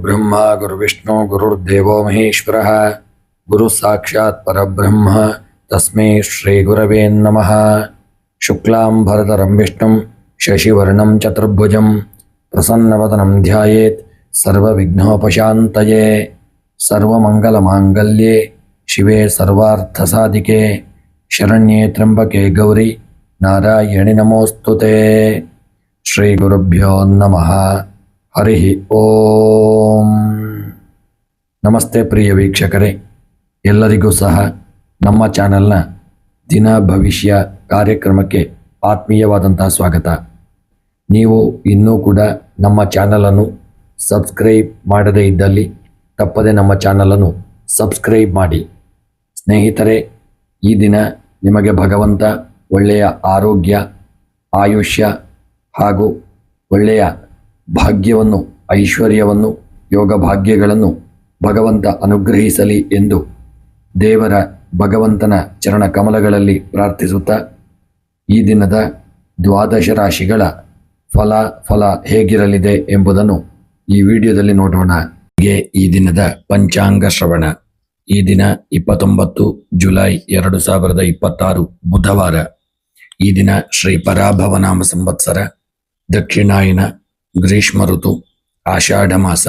गुरुर्ब्रह्मा गुरुर्विष्णु गुरुर्देवो महेश्वरः गुरु साक्षात् परब्रह्म तस्मै श्री गुरवे नमः। शुक्लांबरधरं विष्णुं शशिवर्णं चतुर्भुजं प्रसन्नवदनं ध्यायेत् सर्वविघ्नोपशान्तये। सर्वमंगलमांगल्ये शिवे सर्वार्थसाधिके शरण्ये त्र्यंबके गौरी नारायणि नमोस्तुते। श्री गुरुभ्यो नमः। हरि ಓಂ। ನಮಸ್ತೆ ಪ್ರಿಯ ವೀಕ್ಷಕರೇ, ಎಲ್ಲರಿಗೂ ಸಹ ನಮ್ಮ ಚಾನೆಲ್ನ ದಿನ ಭವಿಷ್ಯ ಕಾರ್ಯಕ್ರಮಕ್ಕೆ ಆತ್ಮೀಯವಾದಂತಹ ಸ್ವಾಗತ. ನೀವು ಇನ್ನೂ ಕೂಡ ನಮ್ಮ ಚಾನಲನ್ನು ಸಬ್ಸ್ಕ್ರೈಬ್ ಮಾಡದೇ ಇದ್ದಲ್ಲಿ ತಪ್ಪದೆ ನಮ್ಮ ಚಾನಲನ್ನು ಸಬ್ಸ್ಕ್ರೈಬ್ ಮಾಡಿ. ಸ್ನೇಹಿತರೆ, ಈ ದಿನ ನಿಮಗೆ ಭಗವಂತ ಒಳ್ಳೆಯ ಆರೋಗ್ಯ, ಆಯುಷ್ಯ ಹಾಗೂ ಒಳ್ಳೆಯ ಭಾಗ್ಯವನ್ನು, ಐಶ್ವರ್ಯವನ್ನು, ಯೋಗ ಭಾಗ್ಯಗಳನ್ನು ಭಗವಂತ ಅನುಗ್ರಹಿಸಲಿ ಎಂದು ದೇವರ ಭಗವಂತನ ಚರಣ ಕಮಲಗಳಲ್ಲಿ ಪ್ರಾರ್ಥಿಸುತ್ತಾ, ಈ ದಿನದ ದ್ವಾದಶ ರಾಶಿಗಳ ಫಲ ಹೇಗಿರಲಿದೆ ಎಂಬುದನ್ನು ಈ ವಿಡಿಯೋದಲ್ಲಿ ನೋಡೋಣ. ಈ ದಿನದ ಪಂಚಾಂಗ ಶ್ರವಣ. ಈ ದಿನ 29 ಜುಲೈ 2026 ಬುಧವಾರ. ಈ ದಿನ ಶ್ರೀ ಪರಾಭವನಾಮ ಸಂವತ್ಸರ, ದಕ್ಷಿಣಾಯನ, ಗ್ರೀಷ್ಮ ಋತು, ಆಷಾಢ ಮಾಸ,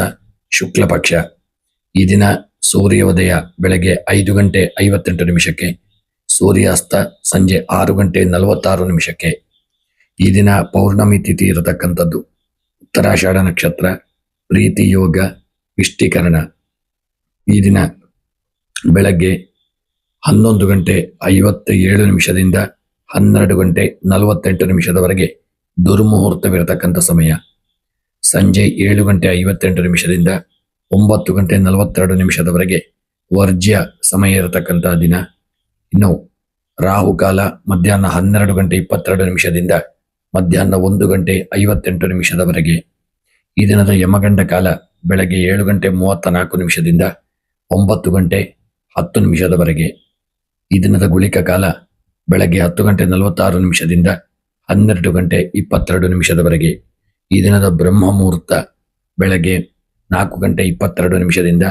ಶುಕ್ಲ ಪಕ್ಷ. ಈ ದಿನ ಸೂರ್ಯೋದಯ ಬೆಳಗ್ಗೆ 5:58, ಸೂರ್ಯಾಸ್ತ ಸಂಜೆ 6:46. ಈ ದಿನ ಪೌರ್ಣಮಿ ತಿಥಿ ಇರತಕ್ಕಂಥದ್ದು. ಉತ್ತರಾಷಾಢ ನಕ್ಷತ್ರ, ಪ್ರೀತಿ ಯೋಗ, ಇಷ್ಟೀಕರಣ. ಈ ದಿನ ಬೆಳಗ್ಗೆ 11:57 12:48 ದುರ್ಮುಹೂರ್ತವಿರತಕ್ಕಂಥ ಸಮಯ. ಸಂಜೆ 7:58 9:42 ವರ್ಜ್ಯ ಸಮಯ ಇರತಕ್ಕಂಥ ದಿನ. ಇನ್ನು ರಾಹುಕಾಲ ಮಧ್ಯಾಹ್ನ 12:22 ಮಧ್ಯಾಹ್ನ 1:58. ಈ ದಿನದ ಯಮಗಂಡ ಕಾಲ ಬೆಳಗ್ಗೆ 7:34 9:10 ಈ ದಿನದ ಗುಳಿಕ ಕಾಲ ಬೆಳಗ್ಗೆ 10:46 12:22. ಈ ದಿನದ ಬ್ರಹ್ಮ ಮುಹೂರ್ತ ಬೆಳಗ್ಗೆ 4:22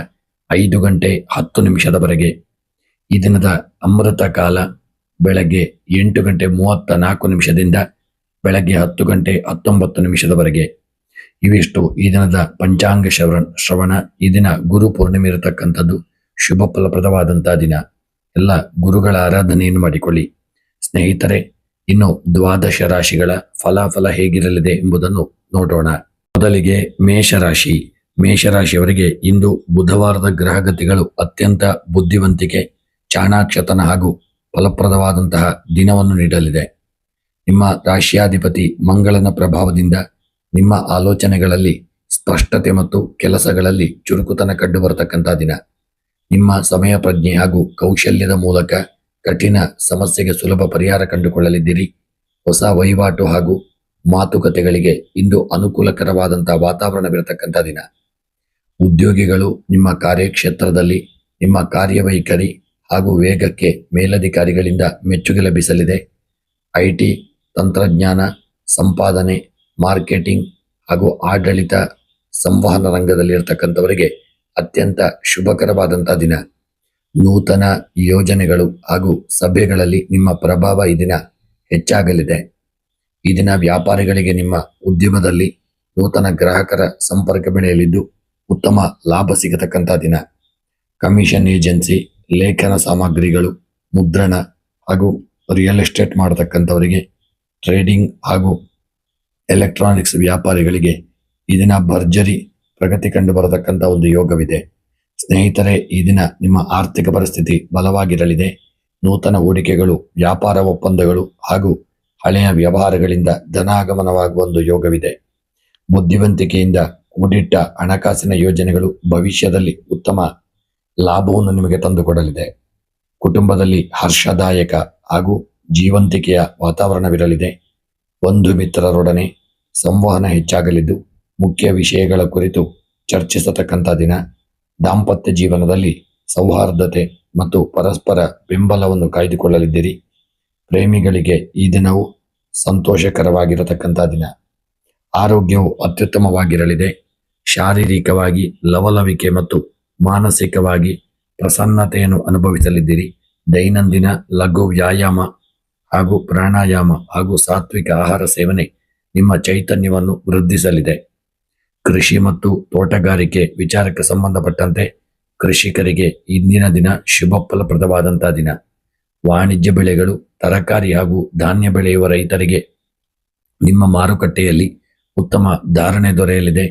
5:10. ಈ ದಿನದ ಅಮೃತ ಕಾಲ ಬೆಳಗ್ಗೆ 8:34 ಬೆಳಗ್ಗೆ 10:19. ಇವಿಷ್ಟು ಈ ದಿನದ ಪಂಚಾಂಗ ಶ್ರವಣ. ಈ ದಿನ ಗುರು ಪೂರ್ಣಿಮೆ ಇರತಕ್ಕಂಥದ್ದು. ಶುಭ ಫಲಪ್ರದವಾದಂತಹ ದಿನ. ಎಲ್ಲ ಗುರುಗಳ ಆರಾಧನೆಯನ್ನು ಮಾಡಿಕೊಳ್ಳಿ. ಸ್ನೇಹಿತರೆ, ಇನ್ನು ದ್ವಾದಶ ರಾಶಿಗಳ ಫಲಾಫಲ ಹೇಗಿರಲಿದೆ ಎಂಬುದನ್ನು ನೋಡೋಣ. ಮೊದಲಿಗೆ ಮೇಷರಾಶಿ. ಮೇಷರಾಶಿಯವರಿಗೆ ಇಂದು ಬುಧವಾರದ ಗ್ರಹಗತಿಗಳು ಅತ್ಯಂತ ಬುದ್ಧಿವಂತಿಕೆ, ಚಾಣಾಕ್ಷತನ ಹಾಗೂ ಫಲಪ್ರದವಾದಂತಹ ದಿನವನ್ನು ನೀಡಲಿದೆ. ನಿಮ್ಮ ರಾಶಿಯಾಧಿಪತಿ ಮಂಗಳನ ಪ್ರಭಾವದಿಂದ ನಿಮ್ಮ ಆಲೋಚನೆಗಳಲ್ಲಿ ಸ್ಪಷ್ಟತೆ ಮತ್ತು ಕೆಲಸಗಳಲ್ಲಿ ಚುರುಕುತನ ಕಂಡು ಬರತಕ್ಕಂಥ ದಿನ. ನಿಮ್ಮ ಸಮಯ ಪ್ರಜ್ಞೆ ಹಾಗೂ ಕೌಶಲ್ಯದ ಮೂಲಕ ಕಠಿಣ ಸಮಸ್ಯೆಗೆ ಸುಲಭ ಪರಿಹಾರ ಕಂಡುಕೊಳ್ಳಲಿದ್ದೀರಿ. ಹೊಸ ವಹಿವಾಟು ಹಾಗೂ ಮಾತುಕತೆಗಳಿಗೆ ಇಂದು ಅನುಕೂಲಕರವಾದಂತಹ ವಾತಾವರಣವಿರತಕ್ಕಂಥ ದಿನ. ಉದ್ಯೋಗಿಗಳು ನಿಮ್ಮ ಕಾರ್ಯಕ್ಷೇತ್ರದಲ್ಲಿ ನಿಮ್ಮ ಕಾರ್ಯವೈಖರಿ ಹಾಗೂ ವೇಗಕ್ಕೆ ಮೇಲಧಿಕಾರಿಗಳಿಂದ ಮೆಚ್ಚುಗೆ ಲಭಿಸಲಿದೆ. IT, ತಂತ್ರಜ್ಞಾನ, ಸಂಪಾದನೆ, ಮಾರ್ಕೆಟಿಂಗ್ ಹಾಗೂ ಆಡಳಿತ, ಸಂವಹನ ರಂಗದಲ್ಲಿ ಇರತಕ್ಕಂಥವರಿಗೆ ಅತ್ಯಂತ ಶುಭಕರವಾದಂತಹ ದಿನ. ನೂತನ ಯೋಜನೆಗಳು ಹಾಗೂ ಸಭೆಗಳಲ್ಲಿ ನಿಮ್ಮ ಪ್ರಭಾವ ಈ ದಿನ ಹೆಚ್ಚಾಗಲಿದೆ. ಈ ದಿನ ವ್ಯಾಪಾರಿಗಳಿಗೆ ನಿಮ್ಮ ಉದ್ಯಮದಲ್ಲಿ ನೂತನ ಗ್ರಾಹಕರ ಸಂಪರ್ಕ ಬೆಳೆಯಲಿದ್ದು ಉತ್ತಮ ಲಾಭ ಸಿಗತಕ್ಕಂಥ ದಿನ. ಕಮಿಷನ್ ಏಜೆನ್ಸಿ, ಲೇಖನ ಸಾಮಗ್ರಿಗಳು, ಮುದ್ರಣ ಹಾಗೂ ರಿಯಲ್ ಎಸ್ಟೇಟ್ ಮಾಡತಕ್ಕಂಥವರಿಗೆ, ಟ್ರೇಡಿಂಗ್ ಹಾಗೂ ಎಲೆಕ್ಟ್ರಾನಿಕ್ಸ್ ವ್ಯಾಪಾರಿಗಳಿಗೆ ಈ ದಿನ ಭರ್ಜರಿ ಪ್ರಗತಿ ಕಂಡು ಬರತಕ್ಕಂಥ ಒಂದು ಯೋಗವಿದೆ. ಸ್ನೇಹಿತರೆ, ಈ ದಿನ ನಿಮ್ಮ ಆರ್ಥಿಕ ಪರಿಸ್ಥಿತಿ ಬಲವಾಗಿರಲಿದೆ. ನೂತನ ಹೂಡಿಕೆಗಳು, ವ್ಯಾಪಾರ ಒಪ್ಪಂದಗಳು ಹಾಗೂ ಹಳೆಯ ವ್ಯವಹಾರಗಳಿಂದ ಧನಾಗಮನವಾಗುವ ಒಂದು ಯೋಗವಿದೆ. ಬುದ್ಧಿವಂತಿಕೆಯಿಂದ ಕೂಡಿಟ್ಟ ಹಣಕಾಸಿನ ಯೋಜನೆಗಳು ಭವಿಷ್ಯದಲ್ಲಿ ಉತ್ತಮ ಲಾಭವನ್ನು ನಿಮಗೆ ತಂದುಕೊಡಲಿದೆ. ಕುಟುಂಬದಲ್ಲಿ ಹರ್ಷದಾಯಕ ಹಾಗೂ ಜೀವಂತಿಕೆಯ ವಾತಾವರಣವಿರಲಿದೆ. ಬಂಧು ಮಿತ್ರರೊಡನೆ ಸಂವಹನ ಹೆಚ್ಚಾಗಲಿದ್ದು ಮುಖ್ಯ ವಿಷಯಗಳ ಕುರಿತು ಚರ್ಚಿಸತಕ್ಕಂಥ ದಿನ. ದಾಂಪತ್ಯ ಜೀವನದಲ್ಲಿ ಸೌಹಾರ್ದತೆ ಮತ್ತು ಪರಸ್ಪರ ಬೆಂಬಲವನ್ನು ಕಾಯ್ದುಕೊಳ್ಳಲಿದ್ದೀರಿ. ಪ್ರೇಮಿಗಳಿಗೆ ಈ ದಿನವು ಸಂತೋಷಕರವಾಗಿರತಕ್ಕಂಥ ದಿನ. ಆರೋಗ್ಯವು ಅತ್ಯುತ್ತಮವಾಗಿರಲಿದೆ. ಶಾರೀರಿಕವಾಗಿ ಲವಲವಿಕೆ ಮತ್ತು ಮಾನಸಿಕವಾಗಿ ಪ್ರಸನ್ನತೆಯನ್ನು ಅನುಭವಿಸಲಿದ್ದೀರಿ. ದೈನಂದಿನ ಲಘು ವ್ಯಾಯಾಮ ಹಾಗೂ ಪ್ರಾಣಾಯಾಮ ಹಾಗೂ ಸಾತ್ವಿಕ ಆಹಾರ ಸೇವನೆ ನಿಮ್ಮ ಚೈತನ್ಯವನ್ನು ವೃದ್ಧಿಸಲಿದೆ. ಕೃಷಿ ಮತ್ತು ತೋಟಗಾರಿಕೆ ವಿಚಾರಕ್ಕೆ ಸಂಬಂಧಪಟ್ಟಂತೆ ಕೃಷಿಕರಿಗೆ ಇಂದಿನ ದಿನ ಶುಭ ಫಲಪ್ರದವಾದಂತಹ ದಿನ. ವಾಣಿಜ್ಯ ಬೆಳೆಗಳು, ತರಕಾರಿ ಹಾಗೂ ಧಾನ್ಯ ಬೆಳೆಯುವ ರೈತರಿಗೆ ನಿಮ್ಮ ಮಾರುಕಟ್ಟೆಯಲ್ಲಿ ಉತ್ತಮ ಧಾರಣೆ ದೊರೆಯಲಿದೆ.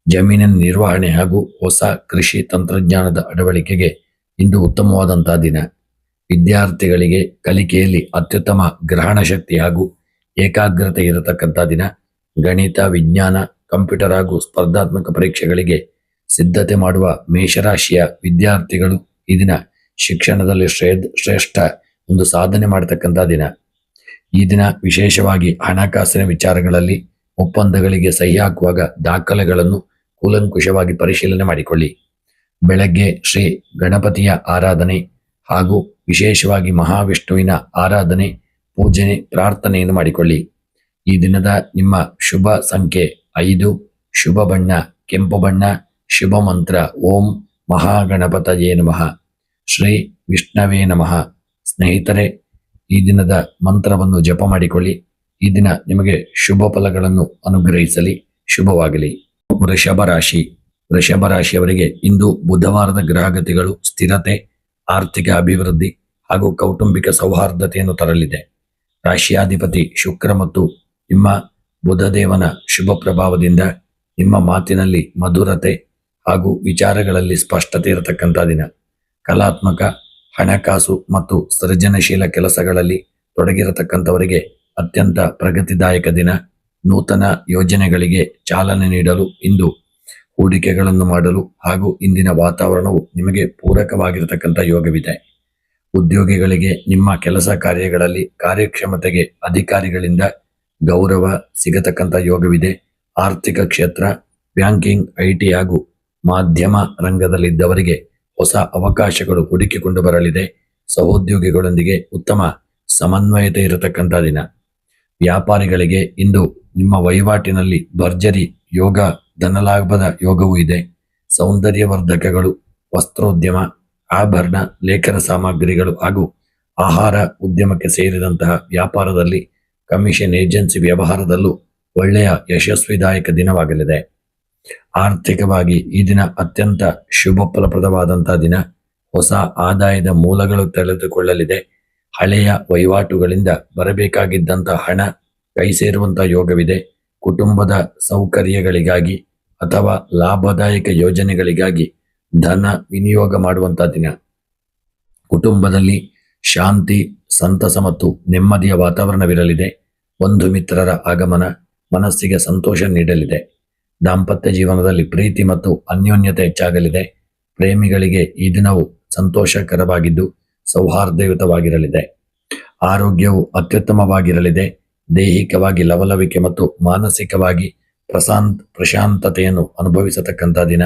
ಜಮೀನಿನ ನಿರ್ವಹಣೆ ಹಾಗೂ ಹೊಸ ಕೃಷಿ ತಂತ್ರಜ್ಞಾನದ ಅಳವಡಿಕೆಗೆ ಇಂದು ಉತ್ತಮವಾದಂತಹ ದಿನ. ವಿದ್ಯಾರ್ಥಿಗಳಿಗೆ ಕಲಿಕೆಯಲ್ಲಿ ಅತ್ಯುತ್ತಮ ಗ್ರಹಣ ಶಕ್ತಿ ಹಾಗೂ ಏಕಾಗ್ರತೆ ಇರತಕ್ಕಂಥ ದಿನ. ಗಣಿತ, ವಿಜ್ಞಾನ, ಕಂಪ್ಯೂಟರ್ ಹಾಗೂ ಸ್ಪರ್ಧಾತ್ಮಕ ಪರೀಕ್ಷೆಗಳಿಗೆ ಸಿದ್ಧತೆ ಮಾಡುವ ಮೇಷರಾಶಿಯ ವಿದ್ಯಾರ್ಥಿಗಳು ಈ ದಿನ ಶಿಕ್ಷಣದಲ್ಲಿ ಶ್ರೇಷ್ಠ ಒಂದು ಸಾಧನೆ ಮಾಡತಕ್ಕಂಥ ದಿನ. ಈ ದಿನ ವಿಶೇಷವಾಗಿ ಹಣಕಾಸಿನ ವಿಚಾರಗಳಲ್ಲಿ ಒಪ್ಪಂದಗಳಿಗೆ ಸಹಿ ಹಾಕುವಾಗ ದಾಖಲೆಗಳನ್ನು ಕೂಲಂಕುಷವಾಗಿ ಪರಿಶೀಲನೆ ಮಾಡಿಕೊಳ್ಳಿ. ಬೆಳಗ್ಗೆ ಶ್ರೀ ಗಣಪತಿಯ ಆರಾಧನೆ ಹಾಗೂ ವಿಶೇಷವಾಗಿ ಮಹಾವಿಷ್ಣುವಿನ ಆರಾಧನೆ, ಪೂಜನೆ, ಪ್ರಾರ್ಥನೆಯನ್ನು ಮಾಡಿಕೊಳ್ಳಿ. ಈ ದಿನದ ನಿಮ್ಮ ಶುಭ ಸಂಖ್ಯೆ 5, ಶುಭ ಬಣ್ಣ ಕೆಂಪು ಬಣ್ಣ, ಶುಭ ಮಂತ್ರ ಓಂ ಮಹಾಗಣಪತಯೇ ನಮಃ, ಶ್ರೀ ವಿಷ್ಣವೇ ನಮಃ. ಸ್ನೇಹಿತರೆ, ಈ ದಿನದ ಮಂತ್ರವನ್ನು ಜಪ ಮಾಡಿಕೊಳ್ಳಿ. ಈ ದಿನ ನಿಮಗೆ ಶುಭ ಫಲಗಳನ್ನು ಅನುಗ್ರಹಿಸಲಿ, ಶುಭವಾಗಲಿ. ವೃಷಭ ರಾಶಿ. ವೃಷಭ ರಾಶಿಯವರಿಗೆ ಇಂದು ಬುಧವಾರದ ಗ್ರಹಗತಿಗಳು ಸ್ಥಿರತೆ, ಆರ್ಥಿಕ ಅಭಿವೃದ್ಧಿ ಹಾಗೂ ಕೌಟುಂಬಿಕ ಸೌಹಾರ್ದತೆಯನ್ನು ತರಲಿದೆ. ರಾಶಿಯಾಧಿಪತಿ ಶುಕ್ರ ಮತ್ತು ನಿಮ್ಮ ಬುಧದೇವನ ಶುಭ ಪ್ರಭಾವದಿಂದ ನಿಮ್ಮ ಮಾತಿನಲ್ಲಿ ಮಧುರತೆ ಹಾಗೂ ವಿಚಾರಗಳಲ್ಲಿ ಸ್ಪಷ್ಟತೆ ಇರತಕ್ಕಂಥ ದಿನ. ಕಲಾತ್ಮಕ, ಹಣಕಾಸು ಮತ್ತು ಸೃಜನಶೀಲ ಕೆಲಸಗಳಲ್ಲಿ ತೊಡಗಿರತಕ್ಕಂಥವರಿಗೆ ಅತ್ಯಂತ ಪ್ರಗತಿದಾಯಕ ದಿನ. ನೂತನ ಯೋಜನೆಗಳಿಗೆ ಚಾಲನೆ ನೀಡಲು ಇಂದು ಹೂಡಿಕೆಗಳನ್ನು ಮಾಡಲು ಹಾಗೂ ಇಂದಿನ ವಾತಾವರಣವು ನಿಮಗೆ ಪೂರಕವಾಗಿರತಕ್ಕಂಥ ಯೋಗವಿದೆ. ಉದ್ಯೋಗಿಗಳಿಗೆ ನಿಮ್ಮ ಕೆಲಸ ಕಾರ್ಯಗಳಲ್ಲಿ ಕಾರ್ಯಕ್ಷಮತೆಗೆ ಅಧಿಕಾರಿಗಳಿಂದ ಗೌರವ ಸಿಗತಕ್ಕಂಥ ಯೋಗವಿದೆ. ಆರ್ಥಿಕ ಕ್ಷೇತ್ರ, ಬ್ಯಾಂಕಿಂಗ್, ಐಟಿ ಹಾಗೂ ಮಾಧ್ಯಮ ರಂಗದಲ್ಲಿದ್ದವರಿಗೆ ಹೊಸ ಅವಕಾಶಗಳು ಹುಡುಕಿಕೊಂಡು ಬರಲಿದೆ. ಸಹೋದ್ಯೋಗಿಗಳೊಂದಿಗೆ ಉತ್ತಮ ಸಮನ್ವಯತೆ ಇರತಕ್ಕಂಥ ದಿನ. ವ್ಯಾಪಾರಿಗಳಿಗೆ ಇಂದು ನಿಮ್ಮ ವಹಿವಾಟಿನಲ್ಲಿ ಭರ್ಜರಿ ಯೋಗ, ಧನಲಾಭದ ಯೋಗವೂ ಇದೆ. ಸೌಂದರ್ಯವರ್ಧಕಗಳು, ವಸ್ತ್ರೋದ್ಯಮ, ಆಭರಣ, ಲೇಖನ ಸಾಮಗ್ರಿಗಳು ಹಾಗೂ ಆಹಾರ ಉದ್ಯಮಕ್ಕೆ ಸೇರಿದಂತಹ ವ್ಯಾಪಾರದಲ್ಲಿ, ಕಮಿಷನ್ ಏಜೆನ್ಸಿ ವ್ಯವಹಾರದಲ್ಲೂ ಒಳ್ಳೆಯ ಯಶಸ್ವಿದಾಯಕ ದಿನವಾಗಲಿದೆ. ಆರ್ಥಿಕವಾಗಿ ಈ ದಿನ ಅತ್ಯಂತ ಶುಭ ಫಲಪ್ರದವಾದಂತಹ ದಿನ. ಹೊಸ ಆದಾಯದ ಮೂಲಗಳು ತೆರೆದುಕೊಳ್ಳಲಿದೆ. ಹಳೆಯ ವಹಿವಾಟುಗಳಿಂದ ಬರಬೇಕಾಗಿದ್ದಂತಹ ಹಣ ಕೈ ಸೇರುವಂತಹ ಯೋಗವಿದೆ. ಕುಟುಂಬದ ಸೌಕರ್ಯಗಳಿಗಾಗಿ ಅಥವಾ ಲಾಭದಾಯಕ ಯೋಜನೆಗಳಿಗಾಗಿ ಧನ ವಿನಿಯೋಗ ಮಾಡುವಂತಹ ದಿನ. ಕುಟುಂಬದಲ್ಲಿ ಶಾಂತಿ, ಸಂತಸ ಮತ್ತು ನೆಮ್ಮದಿಯ ವಾತಾವರಣವಿರಲಿದೆ. ಬಂಧು ಮಿತ್ರರ ಆಗಮನ ಮನಸ್ಸಿಗೆ ಸಂತೋಷ ನೀಡಲಿದೆ. ದಾಂಪತ್ಯ ಜೀವನದಲ್ಲಿ ಪ್ರೀತಿ ಮತ್ತು ಅನ್ಯೋನ್ಯತೆ ಹೆಚ್ಚಾಗಲಿದೆ. ಪ್ರೇಮಿಗಳಿಗೆ ಈ ದಿನವು ಸಂತೋಷಕರವಾಗಿದ್ದು ಸೌಹಾರ್ದಯುತವಾಗಿರಲಿದೆ. ಆರೋಗ್ಯವು ಅತ್ಯುತ್ತಮವಾಗಿರಲಿದೆ. ದೈಹಿಕವಾಗಿ ಲವಲವಿಕೆ ಮತ್ತು ಮಾನಸಿಕವಾಗಿ ಪ್ರಶಾಂತತೆಯನ್ನು ಅನುಭವಿಸತಕ್ಕಂಥ ದಿನ.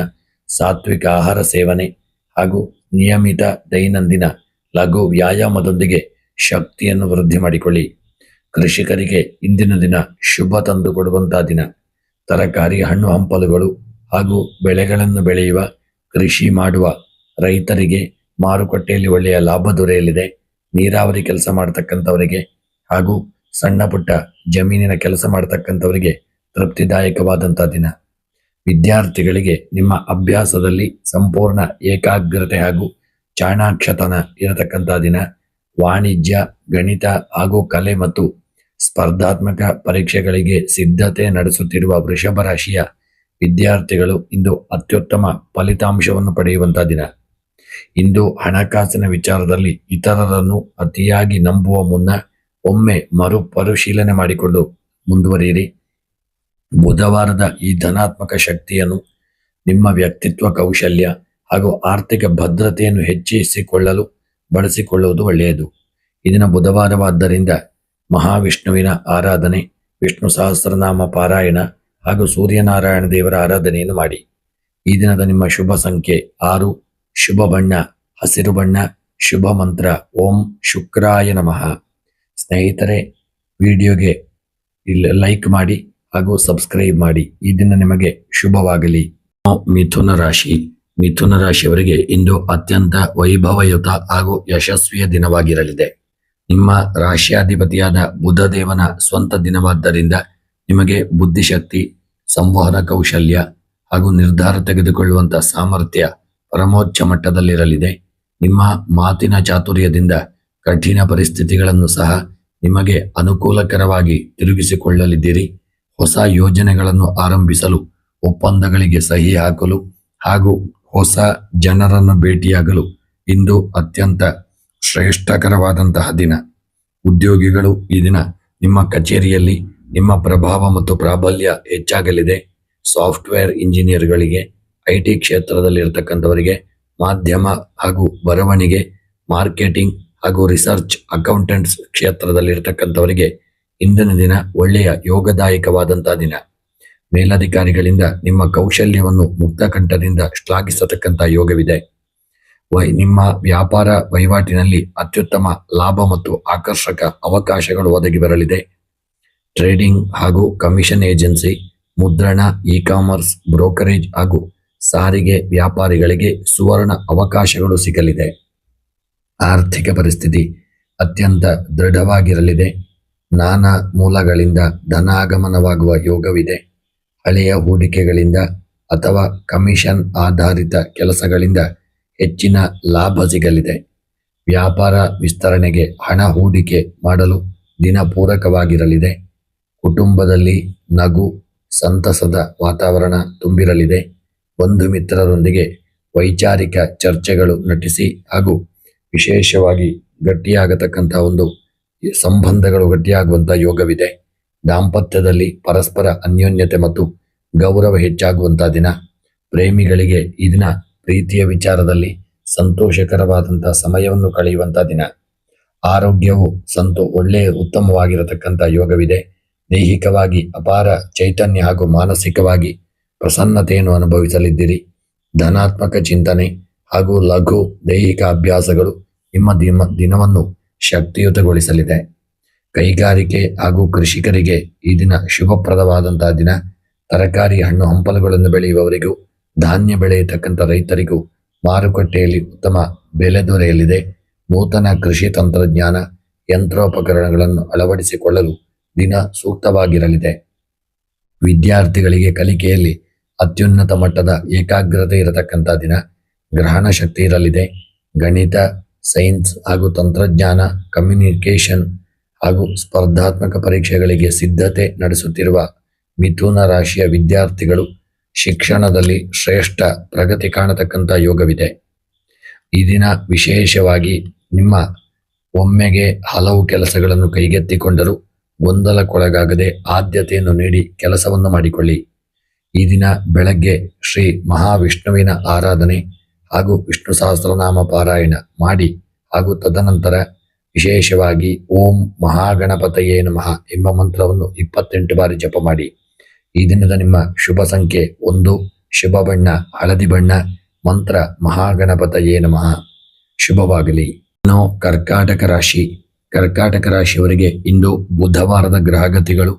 ಸಾತ್ವಿಕ ಆಹಾರ ಸೇವನೆ ಹಾಗೂ ನಿಯಮಿತ ದೈನಂದಿನ ಲಘು ವ್ಯಾಯಾಮದೊಂದಿಗೆ ಶಕ್ತಿಯನ್ನು ವೃದ್ಧಿ ಮಾಡಿಕೊಳ್ಳಿ. ಕೃಷಿಕರಿಗೆ ಇಂದಿನ ದಿನ ಶುಭ ತಂದು ಕೊಡುವಂತಹ ದಿನ. ತರಕಾರಿ, ಹಣ್ಣು ಹಂಪಲುಗಳು ಹಾಗೂ ಬೆಳೆಗಳನ್ನು ಬೆಳೆಯುವ, ಕೃಷಿ ಮಾಡುವ ರೈತರಿಗೆ ಮಾರುಕಟ್ಟೆಯಲ್ಲಿ ಒಳ್ಳೆಯ ಲಾಭ ದೊರೆಯಲಿದೆ. ನೀರಾವರಿ ಕೆಲಸ ಮಾಡತಕ್ಕಂಥವರಿಗೆ ಹಾಗೂ ಸಣ್ಣ ಪುಟ್ಟ ಜಮೀನಿನ ಕೆಲಸ ಮಾಡತಕ್ಕಂಥವರಿಗೆ ತೃಪ್ತಿದಾಯಕವಾದಂಥ ದಿನ. ವಿದ್ಯಾರ್ಥಿಗಳಿಗೆ ನಿಮ್ಮ ಅಭ್ಯಾಸದಲ್ಲಿ ಸಂಪೂರ್ಣ ಏಕಾಗ್ರತೆ ಹಾಗೂ ಚಾಣಾಕ್ಷತನ ಇರತಕ್ಕಂಥ ದಿನ. ವಾಣಿಜ್ಯ, ಗಣಿತ ಹಾಗೂ ಕಲೆ ಮತ್ತು ಸ್ಪರ್ಧಾತ್ಮಕ ಪರೀಕ್ಷೆಗಳಿಗೆ ಸಿದ್ಧತೆ ನಡೆಸುತ್ತಿರುವ ವೃಷಭ ರಾಶಿಯ ವಿದ್ಯಾರ್ಥಿಗಳು ಇಂದು ಅತ್ಯುತ್ತಮ ಫಲಿತಾಂಶವನ್ನು ಪಡೆಯುವಂತಹ ದಿನ. ಇಂದು ಹಣಕಾಸಿನ ವಿಚಾರದಲ್ಲಿ ಇತರರನ್ನು ಅತಿಯಾಗಿ ನಂಬುವ ಮುನ್ನ ಒಮ್ಮೆ ಮರುಪರಿಶೀಲನೆ ಮಾಡಿಕೊಂಡು ಮುಂದುವರಿಯಿರಿ. ಬುಧವಾರದ ಈ ಧನಾತ್ಮಕ ಶಕ್ತಿಯನ್ನು ನಿಮ್ಮ ವ್ಯಕ್ತಿತ್ವ, ಕೌಶಲ್ಯ ಹಾಗೂ ಆರ್ಥಿಕ ಭದ್ರತೆಯನ್ನು ಹೆಚ್ಚಿಸಿಕೊಳ್ಳಲು ಬಳಸಿಕೊಳ್ಳುವುದು ಒಳ್ಳೆಯದು. ಇದನ್ನ ಬುಧವಾರವಾದ್ದರಿಂದ ಮಹಾವಿಷ್ಣುವಿನ ಆರಾಧನೆ, ವಿಷ್ಣು ಸಹಸ್ರನಾಮ ಪಾರಾಯಣ ಹಾಗೂ ಸೂರ್ಯನಾರಾಯಣ ದೇವರ ಆರಾಧನೆಯನ್ನು ಮಾಡಿ. ಈ ದಿನದ ನಿಮ್ಮ ಶುಭ ಸಂಖ್ಯೆ 6, ಶುಭ ಬಣ್ಣ ಹಸಿರು ಬಣ್ಣ, ಶುಭ ಮಂತ್ರ ಓಂ ಶುಕ್ರಾಯ ನಮಃ. ಸ್ನೇಹಿತರೆ, ವಿಡಿಯೋಗೆ ಲೈಕ್ ಮಾಡಿ ಹಾಗೂ ಸಬ್ಸ್ಕ್ರೈಬ್ ಮಾಡಿ. ಈ ದಿನ ನಿಮಗೆ ಶುಭವಾಗಲಿ. ಮಿಥುನ ರಾಶಿ. ಮಿಥುನ ರಾಶಿಯವರಿಗೆ ಇಂದು ಅತ್ಯಂತ ವೈಭವಯುತ ಹಾಗೂ ಯಶಸ್ವಿಯ ದಿನವಾಗಿರಲಿದೆ. ನಿಮ್ಮ ರಾಶಿಯಾಧಿಪತಿಯಾದ ಬುಧ ದೇವನ ಸ್ವಂತ ದಿನವಾದ್ದರಿಂದ ನಿಮಗೆ ಬುದ್ಧಿಶಕ್ತಿ, ಸಂವಹನ ಕೌಶಲ್ಯ ಹಾಗೂ ನಿರ್ಧಾರ ತೆಗೆದುಕೊಳ್ಳುವಂಥ ಸಾಮರ್ಥ್ಯ ಪರಮೋಚ್ಚ ಮಟ್ಟದಲ್ಲಿರಲಿದೆ. ನಿಮ್ಮ ಮಾತಿನ ಚಾತುರ್ಯದಿಂದ ಕಠಿಣ ಪರಿಸ್ಥಿತಿಗಳನ್ನು ಸಹ ನಿಮಗೆ ಅನುಕೂಲಕರವಾಗಿ ತಿರುಗಿಸಿಕೊಳ್ಳಲಿದ್ದೀರಿ. ಹೊಸ ಯೋಜನೆಗಳನ್ನು ಆರಂಭಿಸಲು, ಒಪ್ಪಂದಗಳಿಗೆ ಸಹಿ ಹಾಕಲು ಹಾಗೂ ಹೊಸ ಜನರನ್ನು ಭೇಟಿಯಾಗಲು ಇಂದು ಅತ್ಯಂತ ಶ್ರೇಷ್ಠಕರವಾದಂತಹ ದಿನ. ಉದ್ಯೋಗಿಗಳು ಈ ದಿನ ನಿಮ್ಮ ಕಚೇರಿಯಲ್ಲಿ ನಿಮ್ಮ ಪ್ರಭಾವ ಮತ್ತು ಪ್ರಾಬಲ್ಯ ಹೆಚ್ಚಾಗಲಿದೆ. ಸಾಫ್ಟ್ವೇರ್ ಇಂಜಿನಿಯರ್ಗಳಿಗೆ, IT ಕ್ಷೇತ್ರದಲ್ಲಿರ್ತಕ್ಕಂಥವರಿಗೆ, ಮಾಧ್ಯಮ ಹಾಗೂ ಬರವಣಿಗೆ, ಮಾರ್ಕೆಟಿಂಗ್ ಹಾಗೂ ರಿಸರ್ಚ್ ಅಕೌಂಟೆಂಟ್ಸ್ ಕ್ಷೇತ್ರದಲ್ಲಿರ್ತಕ್ಕಂಥವರಿಗೆ ಇಂದಿನ ದಿನ ಒಳ್ಳೆಯ ಯೋಗದಾಯಕವಾದಂತಹ ದಿನ. ಮೇಲಧಿಕಾರಿಗಳಿಂದ ನಿಮ್ಮ ಕೌಶಲ್ಯವನ್ನು ಮುಕ್ತಕಂಠದಿಂದ ಶ್ಲಾಘಿಸತಕ್ಕಂಥ ಯೋಗವಿದೆ. ನಿಮ್ಮ ವ್ಯಾಪಾರ ವಹಿವಾಟಿನಲ್ಲಿ ಅತ್ಯುತ್ತಮ ಲಾಭ ಮತ್ತು ಆಕರ್ಷಕ ಅವಕಾಶಗಳು ಒದಗಿ ಬರಲಿದೆ. ಟ್ರೇಡಿಂಗ್ ಹಾಗೂ ಕಮಿಷನ್ ಏಜೆನ್ಸಿ, ಮುದ್ರಣ, ಇ-ಕಾಮರ್ಸ್, ಬ್ರೋಕರೇಜ್ ಹಾಗೂ ಸಾರಿಗೆ ವ್ಯಾಪಾರಿಗಳಿಗೆ ಸುವರ್ಣ ಅವಕಾಶಗಳು ಸಿಗಲಿದೆ. ಆರ್ಥಿಕ ಪರಿಸ್ಥಿತಿ ಅತ್ಯಂತ ದೃಢವಾಗಿರಲಿದೆ. ನಾನಾ ಮೂಲಗಳಿಂದ ಧನಾಗಮನವಾಗುವ ಯೋಗವಿದೆ. ಹಳೆಯ ಹೂಡಿಕೆಗಳಿಂದ ಅಥವಾ ಕಮಿಷನ್ ಆಧಾರಿತ ಕೆಲಸಗಳಿಂದ ಹೆಚ್ಚಿನ ಲಾಭ ಸಿಗಲಿದೆ. ವ್ಯಾಪಾರ ವಿಸ್ತರಣೆಗೆ ಹಣ ಹೂಡಿಕೆ ಮಾಡಲು ದಿನ ಪೂರಕವಾಗಿರಲಿದೆ. ಕುಟುಂಬದಲ್ಲಿ ನಗು, ಸಂತಸದ ವಾತಾವರಣ ತುಂಬಿರಲಿದೆ. ಬಂಧು ಮಿತ್ರರೊಂದಿಗೆ ವೈಚಾರಿಕ ಚರ್ಚೆಗಳು ನಟಿಸಿ ಹಾಗೂ ವಿಶೇಷವಾಗಿ ಗಟ್ಟಿಯಾಗತಕ್ಕಂಥ ಒಂದು ಸಂಬಂಧಗಳು ಗಟ್ಟಿಯಾಗುವಂಥ ಯೋಗವಿದೆ. ದಾಂಪತ್ಯದಲ್ಲಿ ಪರಸ್ಪರ ಅನ್ಯೋನ್ಯತೆ ಮತ್ತು ಗೌರವ ಹೆಚ್ಚಾಗುವಂಥ ದಿನ. ಪ್ರೇಮಿಗಳಿಗೆ ಈ ದಿನ ಪ್ರೀತಿಯ ವಿಚಾರದಲ್ಲಿ ಸಂತೋಷಕರವಾದಂಥ ಸಮಯವನ್ನು ಕಳೆಯುವಂಥ ದಿನ. ಆರೋಗ್ಯವು ಒಳ್ಳೆಯ ಉತ್ತಮವಾಗಿರತಕ್ಕಂಥ ಯೋಗವಿದೆ. ದೈಹಿಕವಾಗಿ ಅಪಾರ ಚೈತನ್ಯ ಹಾಗೂ ಮಾನಸಿಕವಾಗಿ ಪ್ರಸನ್ನತೆಯನ್ನು ಅನುಭವಿಸಲಿದ್ದೀರಿ. ಧನಾತ್ಮಕ ಚಿಂತನೆ ಹಾಗೂ ಲಘು ದೈಹಿಕ ಅಭ್ಯಾಸಗಳು ನಿಮ್ಮ ದಿನವನ್ನು ಶಕ್ತಿಯುತಗೊಳಿಸಲಿದೆ. ಕೈಗಾರಿಕೆ ಹಾಗೂ ಕೃಷಿಕರಿಗೆ ಈ ದಿನ ಶುಭಪ್ರದವಾದಂತಹ ದಿನ. ತರಕಾರಿ, ಹಣ್ಣು ಹಂಪಲುಗಳನ್ನು ಬೆಳೆಯುವವರಿಗೂ, ಧಾನ್ಯ ಬೆಳೆಯತಕ್ಕಂಥ ರೈತರಿಗೂ ಮಾರುಕಟ್ಟೆಯಲ್ಲಿ ಉತ್ತಮ ಬೆಲೆ ದೊರೆಯಲಿದೆ. ನೂತನ ಕೃಷಿ ತಂತ್ರಜ್ಞಾನ, ಯಂತ್ರೋಪಕರಣಗಳನ್ನು ಅಳವಡಿಸಿಕೊಳ್ಳಲು ದಿನ ಸೂಕ್ತವಾಗಿರಲಿದೆ. ವಿದ್ಯಾರ್ಥಿಗಳಿಗೆ ಕಲಿಕೆಯಲ್ಲಿ ಅತ್ಯುನ್ನತ ಮಟ್ಟದ ಏಕಾಗ್ರತೆ ಇರತಕ್ಕಂಥ ದಿನ. ಗ್ರಹಣ ಶಕ್ತಿ ಇರಲಿದೆ. ಗಣಿತ, ಸೈನ್ಸ್ ಹಾಗೂ ತಂತ್ರಜ್ಞಾನ, ಕಮ್ಯುನಿಕೇಷನ್ ಹಾಗೂ ಸ್ಪರ್ಧಾತ್ಮಕ ಪರೀಕ್ಷೆಗಳಿಗೆ ಸಿದ್ಧತೆ ನಡೆಸುತ್ತಿರುವ ಮಿಥುನ ರಾಶಿಯ ವಿದ್ಯಾರ್ಥಿಗಳು ಶಿಕ್ಷಣದಲ್ಲಿ ಶ್ರೇಷ್ಠ ಪ್ರಗತಿ ಕಾಣತಕ್ಕಂಥ ಯೋಗವಿದೆ. ಈ ದಿನ ವಿಶೇಷವಾಗಿ ನಿಮ್ಮ ಒಮ್ಮೆಗೆ ಹಲವು ಕೆಲಸಗಳನ್ನು ಕೈಗೆತ್ತಿಕೊಂಡರೂ ಗೊಂದಲಕ್ಕೊಳಗಾಗದೆ ಆದ್ಯತೆಯನ್ನು ನೀಡಿ ಕೆಲಸವನ್ನು ಮಾಡಿಕೊಳ್ಳಿ. ಈ ದಿನ ಬೆಳಗ್ಗೆ ಶ್ರೀ ಮಹಾವಿಷ್ಣುವಿನ ಆರಾಧನೆ ಹಾಗೂ ವಿಷ್ಣು ಸಹಸ್ರನಾಮ ಪಾರಾಯಣ ಮಾಡಿ ಹಾಗೂ ತದನಂತರ ವಿಶೇಷವಾಗಿ ಓಂ ಮಹಾಗಣಪತಯೇ ನಮಃ ಎಂಬ ಮಂತ್ರವನ್ನು 28 ಬಾರಿ ಜಪ ಮಾಡಿ. ಈ ದಿನದ ನಿಮ್ಮ ಶುಭ ಸಂಖ್ಯೆ 1, ಶುಭ ಬಣ್ಣ ಹಳದಿ ಬಣ್ಣ, ಮಂತ್ರ ಮಹಾಗಣಪತಯೇ ನಮಃ. ಶುಭವಾಗಲಿ. ಕರ್ಕಾಟಕ ರಾಶಿ. ಕರ್ಕಾಟಕ ರಾಶಿಯವರಿಗೆ ಇಂದು ಬುಧವಾರದ ಗ್ರಹಗತಿಗಳು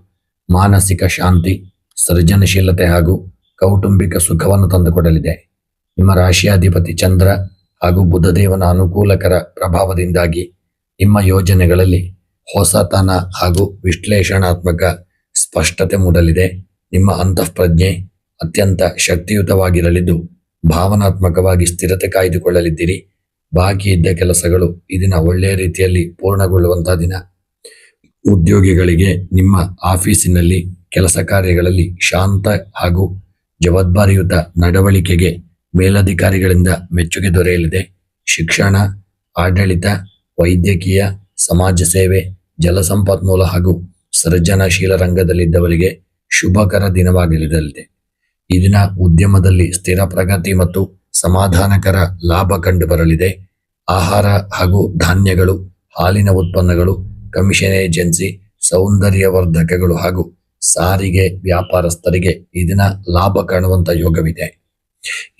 ಮಾನಸಿಕ ಶಾಂತಿ, ಸೃಜನಶೀಲತೆ ಹಾಗೂ ಕೌಟುಂಬಿಕ ಸುಖವನ್ನು ತಂದುಕೊಡಲಿದೆ. ನಿಮ್ಮ ರಾಶಿಯಾಧಿಪತಿ ಚಂದ್ರ ಹಾಗೂ ಬುಧದೇವನ ಅನುಕೂಲಕರ ಪ್ರಭಾವದಿಂದಾಗಿ ನಿಮ್ಮ ಯೋಜನೆಗಳಲ್ಲಿ ಹೊಸತನ ಹಾಗೂ ವಿಶ್ಲೇಷಣಾತ್ಮಕ ಸ್ಪಷ್ಟತೆ ಮೂಡಲಿದೆ. ನಿಮ್ಮ ಅಂತಃಪ್ರಜ್ಞೆ ಅತ್ಯಂತ ಶಕ್ತಿಯುತವಾಗಿರಲಿದ್ದು ಭಾವನಾತ್ಮಕವಾಗಿ ಸ್ಥಿರತೆ ಕಾಯ್ದುಕೊಳ್ಳಲಿದ್ದೀರಿ. ಬಾಕಿ ಇದ್ದ ಕೆಲಸಗಳು ಈ ದಿನ ಒಳ್ಳೆಯ ರೀತಿಯಲ್ಲಿ ಪೂರ್ಣಗೊಳ್ಳುವಂತಹ ದಿನ. ಉದ್ಯೋಗಿಗಳಿಗೆ ನಿಮ್ಮ ಆಫೀಸಿನಲ್ಲಿ ಕೆಲಸ ಕಾರ್ಯಗಳಲ್ಲಿ ಶಾಂತ ಹಾಗೂ ಜವಾಬ್ದಾರಿಯುತ ನಡವಳಿಕೆಗೆ ಮೇಲಧಿಕಾರಿಗಳಿಂದ ಮೆಚ್ಚುಗೆ ದೊರೆಯಲಿದೆ. ಶಿಕ್ಷಣ, ಆಡಳಿತ, ವೈದ್ಯಕೀಯ, ಸಮಾಜ ಸೇವೆ, ಜಲಸಂಪನ್ಮೂಲ ಹಾಗೂ ಸೃಜನಶೀಲ ರಂಗದಲ್ಲಿದ್ದವರಿಗೆ ಶುಭಕರ ದಿನವಾಗಲಿದೆ. ಈ ದಿನ ಉದ್ಯಮದಲ್ಲಿ ಸ್ಥಿರ ಪ್ರಗತಿ ಮತ್ತು ಸಮಾಧಾನಕರ ಲಾಭ ಕಂಡು ಬರಲಿದೆ. ಆಹಾರ ಹಾಗೂ ಧಾನ್ಯಗಳು, ಹಾಲಿನ ಉತ್ಪನ್ನಗಳು, ಕಮಿಷನ್ ಏಜೆನ್ಸಿ, ಸೌಂದರ್ಯವರ್ಧಕಗಳು ಹಾಗೂ ಸಾರಿಗೆ ವ್ಯಾಪಾರಸ್ಥರಿಗೆ ಈ ದಿನ ಲಾಭ ಕಾಣುವಂತ ಯೋಗವಿದೆ.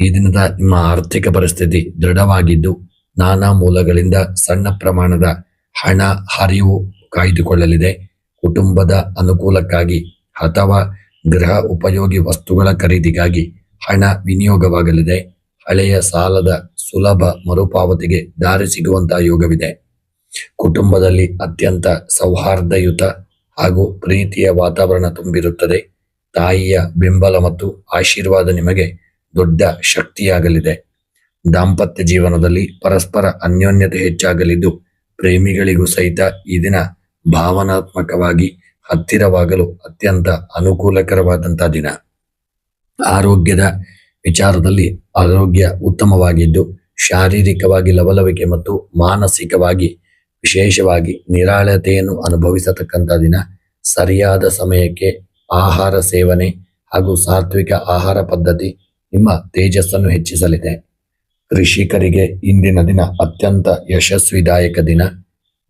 ಈ ದಿನದ ನಿಮ್ಮ ಆರ್ಥಿಕ ಪರಿಸ್ಥಿತಿ ದೃಢವಾಗಿದ್ದು ನಾನಾ ಮೂಲಗಳಿಂದ ಸಣ್ಣ ಪ್ರಮಾಣದ ಹಣ ಹರಿವು ಕಾಯ್ದುಕೊಳ್ಳಲಿದೆ. ಕುಟುಂಬದ ಅನುಕೂಲಕ್ಕಾಗಿ ಅಥವಾ ಗೃಹ ಉಪಯೋಗಿ ವಸ್ತುಗಳ ಖರೀದಿಗಾಗಿ ಹಣ ವಿನಿಯೋಗವಾಗಲಿದೆ. ಹಳೆಯ ಸಾಲದ ಸುಲಭ ಮರುಪಾವತಿಗೆ ದಾರಿ ಸಿಗುವಂತಹ ಯೋಗವಿದೆ. ಕುಟುಂಬದಲ್ಲಿ ಅತ್ಯಂತ ಸೌಹಾರ್ದಯುತ ಹಾಗೂ ಪ್ರೀತಿಯ ವಾತಾವರಣ ತುಂಬಿರುತ್ತದೆ. ತಾಯಿಯ ಬೆಂಬಲ ಮತ್ತು ಆಶೀರ್ವಾದ ನಿಮಗೆ ದೊಡ್ಡ ಶಕ್ತಿಯಾಗಲಿದೆ. ದಾಂಪತ್ಯ ಜೀವನದಲ್ಲಿ ಪರಸ್ಪರ ಅನ್ಯೋನ್ಯತೆ ಹೆಚ್ಚಾಗಲಿದ್ದು, ಪ್ರೇಮಿಗಳಿಗೂ ಸಹಿತ ಈ ದಿನ ಭಾವನಾತ್ಮಕವಾಗಿ ಹತ್ತಿರವಾಗಲು ಅತ್ಯಂತ ಅನುಕೂಲಕರವಾದಂತಹ ದಿನ. ಆರೋಗ್ಯದ ವಿಚಾರದಲ್ಲಿ ಆರೋಗ್ಯ ಉತ್ತಮವಾಗಿದ್ದು, ಶಾರೀರಿಕವಾಗಿ ಲವಲವಿಕೆ ಮತ್ತು ಮಾನಸಿಕವಾಗಿ ವಿಶೇಷವಾಗಿ ನಿರಾಳತೆಯನ್ನು ಅನುಭವಿಸತಕ್ಕಂಥ ದಿನ. ಸರಿಯಾದ ಸಮಯಕ್ಕೆ ಆಹಾರ ಸೇವನೆ ಹಾಗೂ ಸಾತ್ವಿಕ ಆಹಾರ ಪದ್ಧತಿ ನಿಮ್ಮ ತೇಜಸ್ಸನ್ನು ಹೆಚ್ಚಿಸಲಿದೆ. ಕೃಷಿಕರಿಗೆ ಇಂದಿನ ದಿನ ಅತ್ಯಂತ ಯಶಸ್ವಿದಾಯಕ ದಿನ.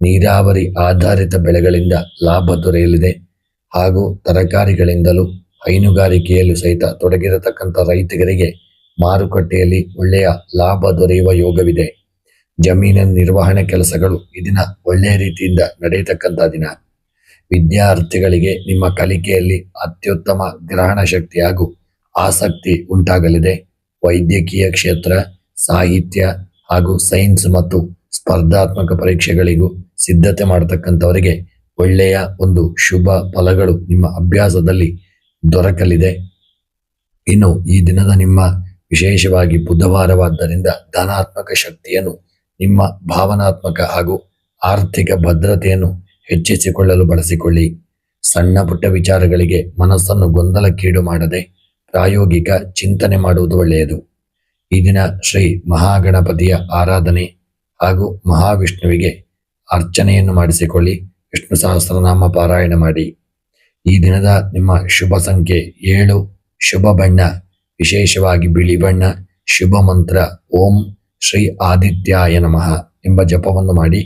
ನೀರಾವರಿ ಆಧಾರಿತ ಬೆಳೆಗಳಿಂದ ಲಾಭ ದೊರೆಯಲಿದೆ ಹಾಗೂ ತರಕಾರಿಗಳಿಂದಲೂ ಹೈನುಗಾರಿಕೆಯಲ್ಲೂ ಸಹಿತ ತೊಡಗಿರತಕ್ಕಂಥ ರೈತರಿಗೆ ಮಾರುಕಟ್ಟೆಯಲ್ಲಿ ಒಳ್ಳೆಯ ಲಾಭ ದೊರೆಯುವ ಯೋಗವಿದೆ. ಜಮೀನಿನ ನಿರ್ವಹಣೆ ಕೆಲಸಗಳು ಈ ದಿನ ಒಳ್ಳೆಯ ರೀತಿಯಿಂದ ನಡೆಯತಕ್ಕಂಥ ದಿನ. ವಿದ್ಯಾರ್ಥಿಗಳಿಗೆ ನಿಮ್ಮ ಕಲಿಕೆಯಲ್ಲಿ ಅತ್ಯುತ್ತಮ ಗ್ರಹಣ ಶಕ್ತಿ ಹಾಗೂ ಆಸಕ್ತಿ ಉಂಟಾಗಲಿದೆ. ವೈದ್ಯಕೀಯ ಕ್ಷೇತ್ರ, ಸಾಹಿತ್ಯ ಹಾಗೂ ಸೈನ್ಸ್ ಮತ್ತು ಸ್ಪರ್ಧಾತ್ಮಕ ಪರೀಕ್ಷೆಗಳಿಗೂ ಸಿದ್ಧತೆ ಮಾಡತಕ್ಕಂಥವರಿಗೆ ಒಳ್ಳೆಯ ಒಂದು ಶುಭ ಫಲಗಳು ನಿಮ್ಮ ಅಭ್ಯಾಸದಲ್ಲಿ ದೊರಕಲಿದೆ. ಇನ್ನು ಈ ದಿನದ ನಿಮ್ಮ ವಿಶೇಷವಾಗಿ ಬುಧವಾರವಾದ್ದರಿಂದ ಧನಾತ್ಮಕ ಶಕ್ತಿಯನ್ನು, ನಿಮ್ಮ ಭಾವನಾತ್ಮಕ ಹಾಗೂ ಆರ್ಥಿಕ ಭದ್ರತೆಯನ್ನು ಹೆಚ್ಚಿಸಿಕೊಳ್ಳಲು ಬಳಸಿಕೊಳ್ಳಿ. ಸಣ್ಣ ಪುಟ್ಟ ವಿಚಾರಗಳಿಗೆ ಮನಸ್ಸನ್ನು ಗೊಂದಲಕ್ಕೀಡು ಮಾಡದೆ ಪ್ರಾಯೋಗಿಕ ಚಿಂತನೆ ಮಾಡುವುದು ಒಳ್ಳೆಯದು. ಈ ದಿನ ಶ್ರೀ ಮಹಾಗಣಪತಿಯ ಆರಾಧನೆ ಹಾಗೂ ಮಹಾವಿಷ್ಣುವಿಗೆ ಅರ್ಚನೆಯನ್ನು ಮಾಡಿಸಿಕೊಳ್ಳಿ. ವಿಷ್ಣು ಸಹಸ್ರನಾಮ ಪಾರಾಯಣ ಮಾಡಿ. ಈ ದಿನದ ನಿಮ್ಮ ಶುಭ ಸಂಖ್ಯೆ 7, ಶುಭ ಬಣ್ಣ ವಿಶೇಷವಾಗಿ ಬಿಳಿ ಬಣ್ಣ, ಶುಭ ಮಂತ್ರ ಓಂ ಶ್ರೀ ಆದಿತ್ಯಾಯ ನಮಃ ಎಂಬ ಜಪವನ್ನು ಮಾಡಿ.